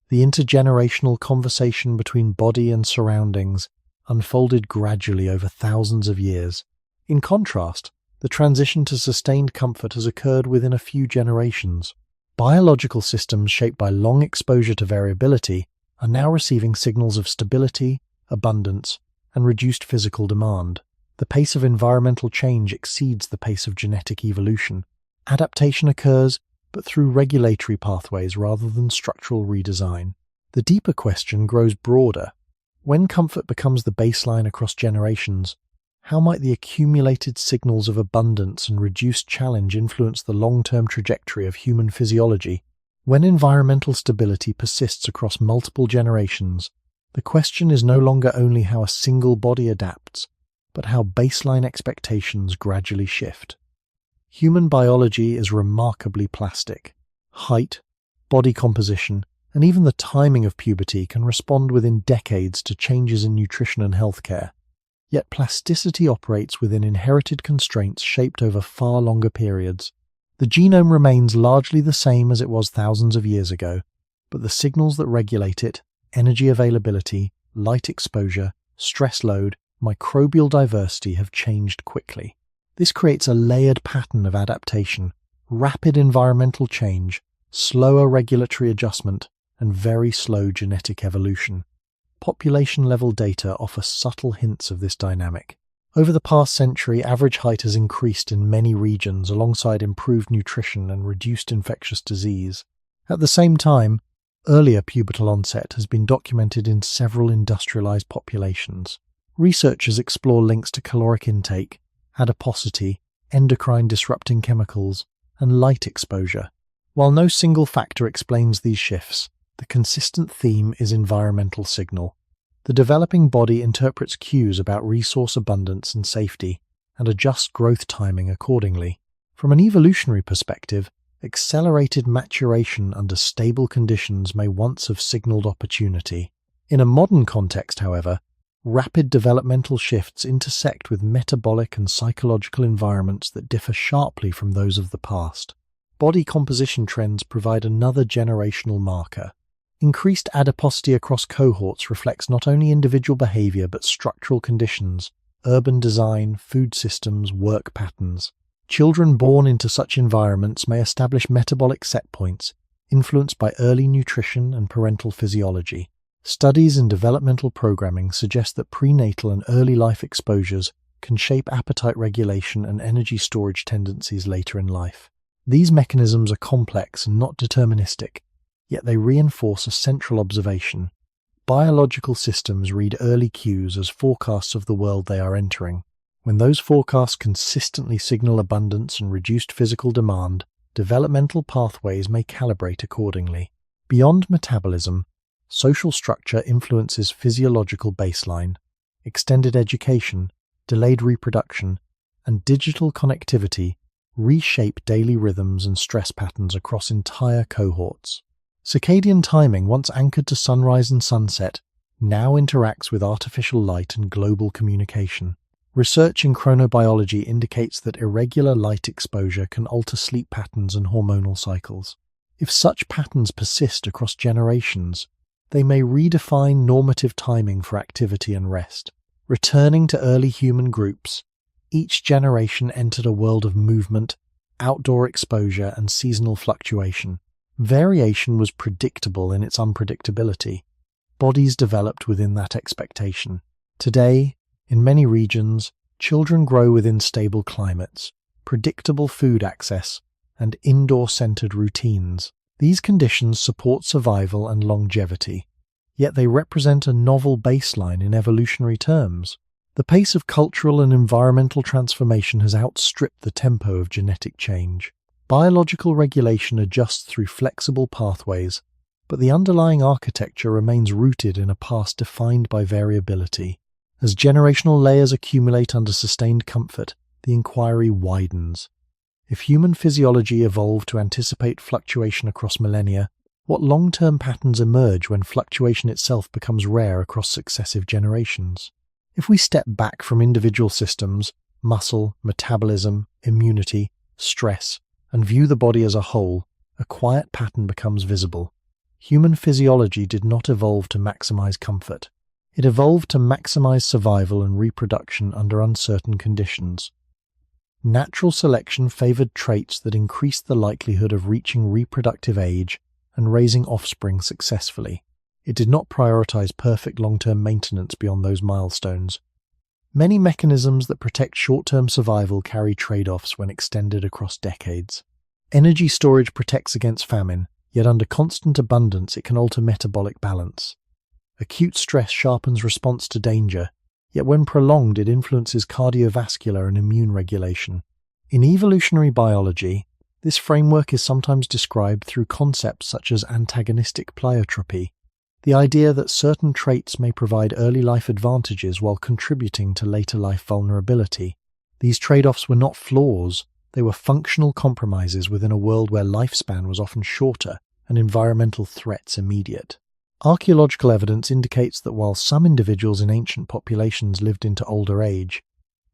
The intergenerational conversation between body and surroundings unfolded gradually over thousands of years. In contrast, the transition to sustained comfort has occurred within a few generations. Biological systems shaped by long exposure to variability are now receiving signals of stability, abundance, and reduced physical demand. The pace of environmental change exceeds the pace of genetic evolution. Adaptation occurs, but through regulatory pathways rather than structural redesign. The deeper question grows broader. When comfort becomes the baseline across generations, how might the accumulated signals of abundance and reduced challenge influence the long-term trajectory of human physiology? When environmental stability persists across multiple generations, the question is no longer only how a single body adapts, but how baseline expectations gradually shift. Human biology is remarkably plastic. Height, body composition, and even the timing of puberty can respond within decades to changes in nutrition and healthcare. Yet plasticity operates within inherited constraints shaped over far longer periods. The genome remains largely the same as it was thousands of years ago, but the signals that regulate it, energy availability, light exposure, stress load, microbial diversity have changed quickly. This creates a layered pattern of adaptation, rapid environmental change, slower regulatory adjustment, and very slow genetic evolution. Population-level data offer subtle hints of this dynamic. Over the past century, average height has increased in many regions alongside improved nutrition and reduced infectious disease. At the same time, earlier pubertal onset has been documented in several industrialized populations. Researchers explore links to caloric intake, adiposity, endocrine-disrupting chemicals, and light exposure. While no single factor explains these shifts, the consistent theme is environmental signal. The developing body interprets cues about resource abundance and safety, and adjusts growth timing accordingly. From an evolutionary perspective, accelerated maturation under stable conditions may once have signaled opportunity. In a modern context, however, Rapid developmental shifts intersect with metabolic and psychological environments that differ sharply from those of the past. Body composition trends provide another generational marker. Increased adiposity across cohorts reflects not only individual behavior but structural conditions, urban design, food systems, work patterns. Children born into such environments may establish metabolic setpoints, influenced by early nutrition and parental physiology. Studies in developmental programming suggest that prenatal and early life exposures can shape appetite regulation and energy storage tendencies later in life. These mechanisms are complex and not deterministic, yet they reinforce a central observation. Biological systems read early cues as forecasts of the world they are entering. When those forecasts consistently signal abundance and reduced physical demand, developmental pathways may calibrate accordingly. Beyond metabolism, social structure influences physiological baseline. Extended education, delayed reproduction, and digital connectivity reshape daily rhythms and stress patterns across entire cohorts. Circadian timing, once anchored to sunrise and sunset, now interacts with artificial light and global communication. Research in chronobiology indicates that irregular light exposure can alter sleep patterns and hormonal cycles. If such patterns persist across generations, they may redefine normative timing for activity and rest. Returning to early human groups, each generation entered a world of movement, outdoor exposure, and seasonal fluctuation. Variation was predictable in its unpredictability. Bodies developed within that expectation. Today, in many regions, children grow within stable climates, predictable food access, and indoor-centered routines. These conditions support survival and longevity, yet they represent a novel baseline in evolutionary terms. The pace of cultural and environmental transformation has outstripped the tempo of genetic change. Biological regulation adjusts through flexible pathways, but the underlying architecture remains rooted in a past defined by variability. As generational layers accumulate under sustained comfort, the inquiry widens. If human physiology evolved to anticipate fluctuation across millennia, what long-term patterns emerge when fluctuation itself becomes rare across successive generations? If we step back from individual systems, muscle, metabolism, immunity, stress, and view the body as a whole, a quiet pattern becomes visible. Human physiology did not evolve to maximize comfort. It evolved to maximize survival and reproduction under uncertain conditions. Natural selection favored traits that increased the likelihood of reaching reproductive age and raising offspring successfully. It did not prioritize perfect long-term maintenance beyond those milestones. Many mechanisms that protect short-term survival carry trade-offs when extended across decades. Energy storage protects against famine, yet under constant abundance it can alter metabolic balance. Acute stress sharpens response to danger, yet when prolonged it influences cardiovascular and immune regulation. In evolutionary biology, this framework is sometimes described through concepts such as antagonistic pleiotropy, the idea that certain traits may provide early life advantages while contributing to later life vulnerability. These trade-offs were not flaws, they were functional compromises within a world where lifespan was often shorter and environmental threats immediate. Archaeological evidence indicates that while some individuals in ancient populations lived into older age,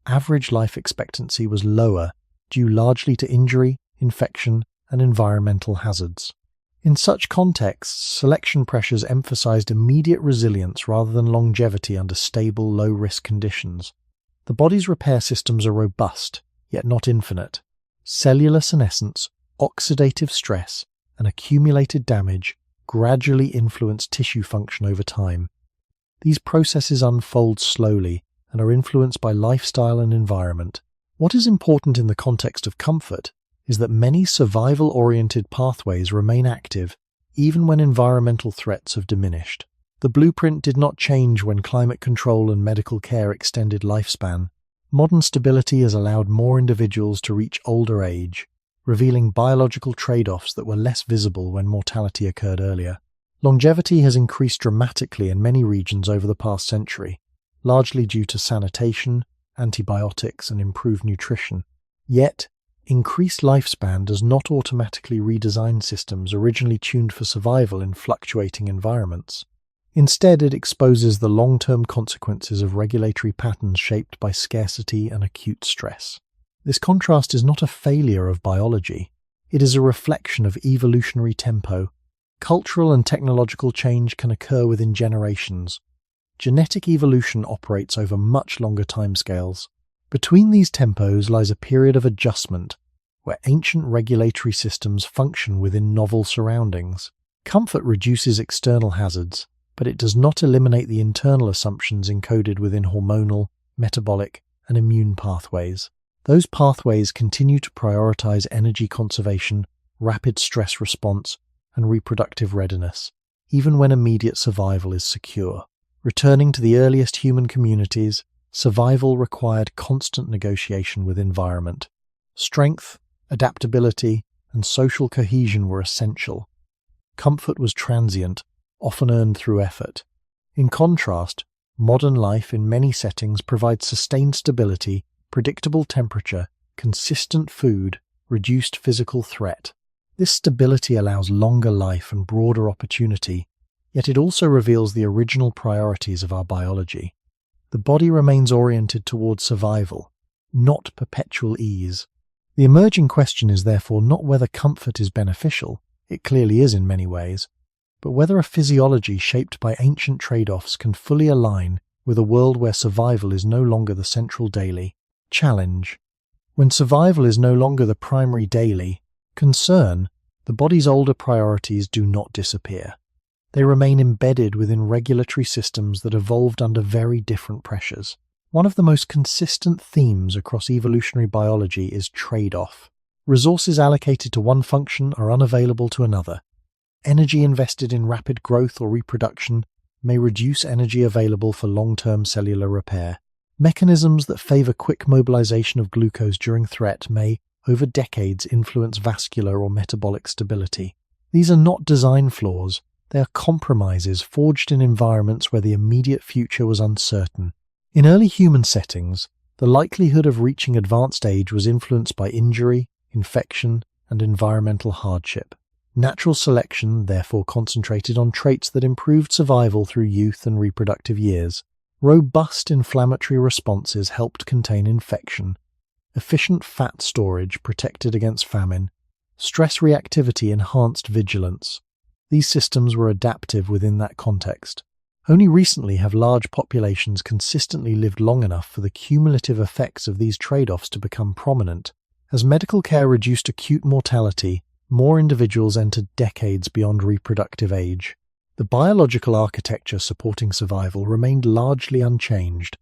average life expectancy was lower due largely to injury, infection, and environmental hazards. In such contexts, selection pressures emphasized immediate resilience rather than longevity under stable, low-risk conditions. The body's repair systems are robust, yet not infinite. Cellular senescence, oxidative stress, and accumulated damage gradually influence tissue function over time. These processes unfold slowly and are influenced by lifestyle and environment. What is important in the context of comfort is that many survival-oriented pathways remain active even when environmental threats have diminished. The blueprint did not change when climate control and medical care extended lifespan. Modern stability has allowed more individuals to reach older age, revealing biological trade-offs that were less visible when mortality occurred earlier. Longevity has increased dramatically in many regions over the past century, largely due to sanitation, antibiotics, and improved nutrition. Yet, increased lifespan does not automatically redesign systems originally tuned for survival in fluctuating environments. Instead, it exposes the long-term consequences of regulatory patterns shaped by scarcity and acute stress. This contrast is not a failure of biology. It is a reflection of evolutionary tempo. Cultural and technological change can occur within generations. Genetic evolution operates over much longer timescales. Between these tempos lies a period of adjustment, where ancient regulatory systems function within novel surroundings. Comfort reduces external hazards, but it does not eliminate the internal assumptions encoded within hormonal, metabolic, and immune pathways. Those pathways continue to prioritize energy conservation, rapid stress response, and reproductive readiness, even when immediate survival is secure. Returning to the earliest human communities, survival required constant negotiation with environment. Strength, adaptability, and social cohesion were essential. Comfort was transient, often earned through effort. In contrast, modern life in many settings provides sustained stability, predictable temperature, consistent food, reduced physical threat. This stability allows longer life and broader opportunity, yet it also reveals the original priorities of our biology. The body remains oriented towards survival, not perpetual ease. The emerging question is therefore not whether comfort is beneficial, it clearly is in many ways, but whether a physiology shaped by ancient trade-offs can fully align with a world where survival is no longer the central daily challenge. When survival is no longer the primary daily concern, the body's older priorities do not disappear. They remain embedded within regulatory systems that evolved under very different pressures. One of the most consistent themes across evolutionary biology is trade-off. Resources allocated to one function are unavailable to another. Energy invested in rapid growth or reproduction may reduce energy available for long-term cellular repair. Mechanisms that favor quick mobilization of glucose during threat may, over decades, influence vascular or metabolic stability. These are not design flaws, they are compromises forged in environments where the immediate future was uncertain. In early human settings, the likelihood of reaching advanced age was influenced by injury, infection, and environmental hardship. Natural selection therefore concentrated on traits that improved survival through youth and reproductive years. Robust inflammatory responses helped contain infection. Efficient fat storage protected against famine. Stress reactivity enhanced vigilance. These systems were adaptive within that context. Only recently have large populations consistently lived long enough for the cumulative effects of these trade-offs to become prominent. As medical care reduced acute mortality, more individuals entered decades beyond reproductive age. The biological architecture supporting survival remained largely unchanged,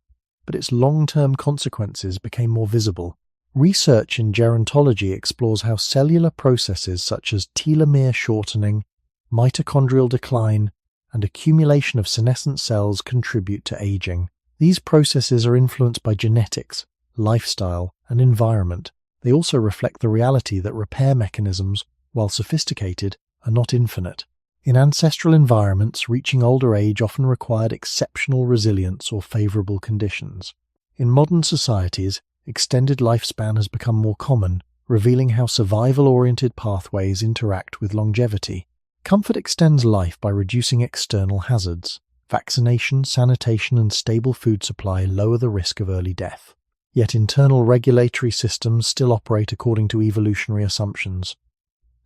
but its long-term consequences became more visible. Research in gerontology explores how cellular processes such as telomere shortening, mitochondrial decline, and accumulation of senescent cells contribute to aging. These processes are influenced by genetics, lifestyle, and environment. They also reflect the reality that repair mechanisms, while sophisticated, are not infinite. In ancestral environments, reaching older age often required exceptional resilience or favorable conditions. In modern societies, extended lifespan has become more common, revealing how survival-oriented pathways interact with longevity. Comfort extends life by reducing external hazards. Vaccination, sanitation, and stable food supply lower the risk of early death. Yet internal regulatory systems still operate according to evolutionary assumptions.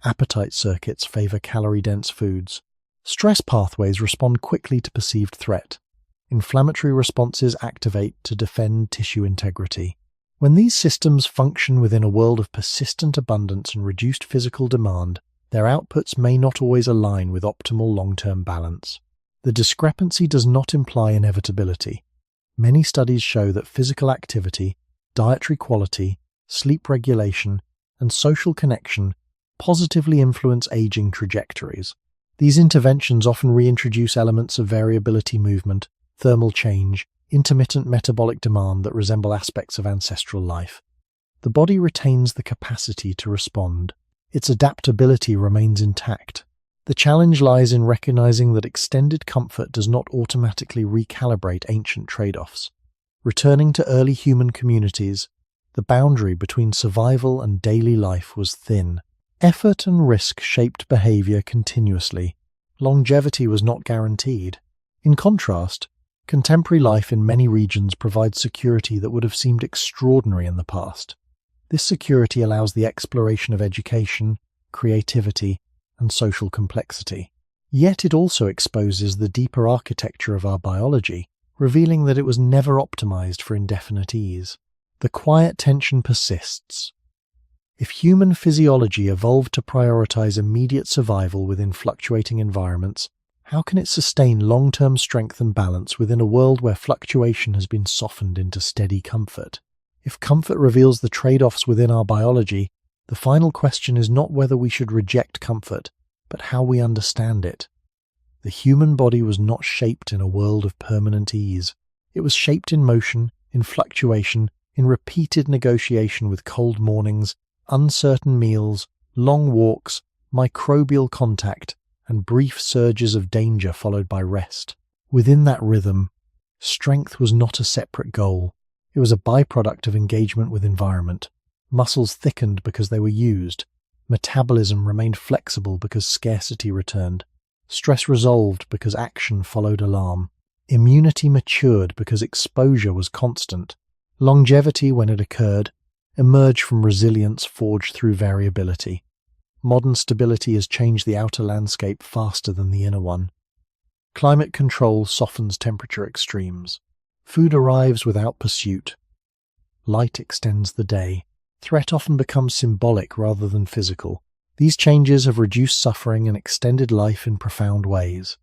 Appetite circuits favor calorie-dense foods. Stress pathways respond quickly to perceived threat. Inflammatory responses activate to defend tissue integrity. When these systems function within a world of persistent abundance and reduced physical demand, their outputs may not always align with optimal long-term balance. The discrepancy does not imply inevitability. Many studies show that physical activity, dietary quality, sleep regulation, and social connection positively influence aging trajectories. These interventions often reintroduce elements of variability movement, thermal change, intermittent metabolic demand that resemble aspects of ancestral life. The body retains the capacity to respond. Its adaptability remains intact. The challenge lies in recognizing that extended comfort does not automatically recalibrate ancient trade-offs. Returning to early human communities, the boundary between survival and daily life was thin. Effort and risk shaped behavior continuously. Longevity was not guaranteed. In contrast, contemporary life in many regions provides security that would have seemed extraordinary in the past. This security allows the exploration of education, creativity, and social complexity. Yet it also exposes the deeper architecture of our biology, revealing that it was never optimized for indefinite ease. The quiet tension persists. If human physiology evolved to prioritize immediate survival within fluctuating environments, how can it sustain long-term strength and balance within a world where fluctuation has been softened into steady comfort? If comfort reveals the trade-offs within our biology, the final question is not whether we should reject comfort, but how we understand it. The human body was not shaped in a world of permanent ease. It was shaped in motion, in fluctuation, in repeated negotiation with cold mornings, uncertain meals, long walks, microbial contact, and brief surges of danger followed by rest. Within that rhythm, strength was not a separate goal. It was a byproduct of engagement with environment. Muscles thickened because they were used. Metabolism remained flexible because scarcity returned. Stress resolved because action followed alarm. Immunity matured because exposure was constant. Longevity, when it occurred, emerged from resilience forged through variability. Modern stability has changed the outer landscape faster than the inner one. Climate control softens temperature extremes. Food arrives without pursuit. Light extends the day. Threat often becomes symbolic rather than physical. These changes have reduced suffering and extended life in profound ways.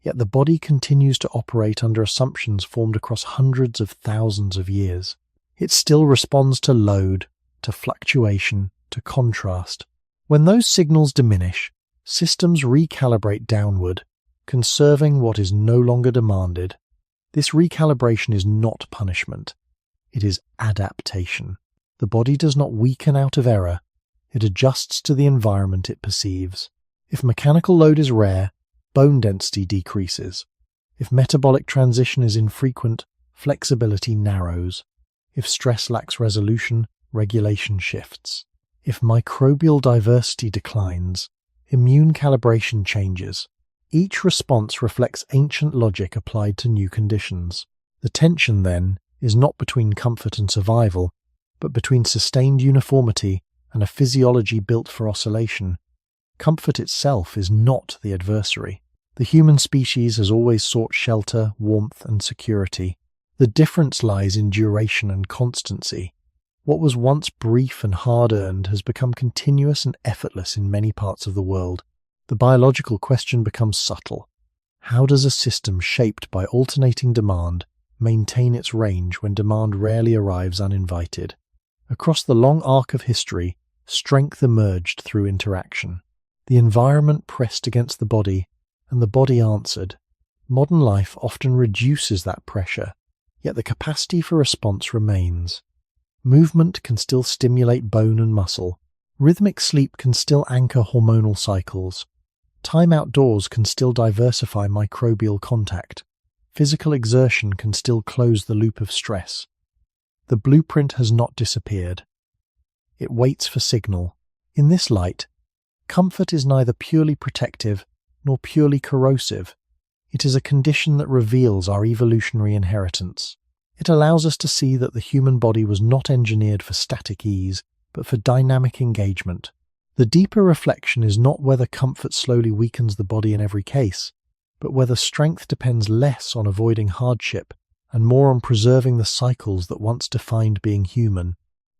Yet the body continues to operate under assumptions formed across hundreds of thousands of years. It still responds to load, to fluctuation, to contrast. When those signals diminish, systems recalibrate downward, conserving what is no longer demanded. This recalibration is not punishment. It is adaptation. The body does not weaken out of error. It adjusts to the environment it perceives. If mechanical load is rare, bone density decreases. If metabolic transition is infrequent, flexibility narrows. If stress lacks resolution, regulation shifts. If microbial diversity declines, immune calibration changes. Each response reflects ancient logic applied to new conditions. The tension, then, is not between comfort and survival, but between sustained uniformity and a physiology built for oscillation. Comfort itself is not the adversary. The human species has always sought shelter, warmth, and security. The difference lies in duration and constancy. What was once brief and hard-earned has become continuous and effortless in many parts of the world. The biological question becomes subtle. How does a system shaped by alternating demand maintain its range when demand rarely arrives uninvited? Across the long arc of history, strength emerged through interaction. The environment pressed against the body, and the body answered. Modern life often reduces that pressure, yet the capacity for response remains. Movement can still stimulate bone and muscle. Rhythmic sleep can still anchor hormonal cycles. Time outdoors can still diversify microbial contact. Physical exertion can still close the loop of stress. The blueprint has not disappeared. It waits for signal. In this light, comfort is neither purely protective nor purely corrosive. It is a condition that reveals our evolutionary inheritance. It allows us to see that the human body was not engineered for static ease, but for dynamic engagement. The deeper reflection is not whether comfort slowly weakens the body in every case, but whether strength depends less on avoiding hardship and more on preserving the cycles that once defined being human.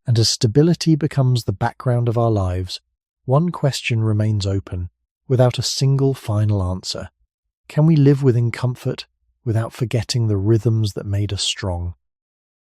And as stability becomes the background of our lives, one question remains open, without a single final answer. Can we live within comfort without forgetting the rhythms that made us strong?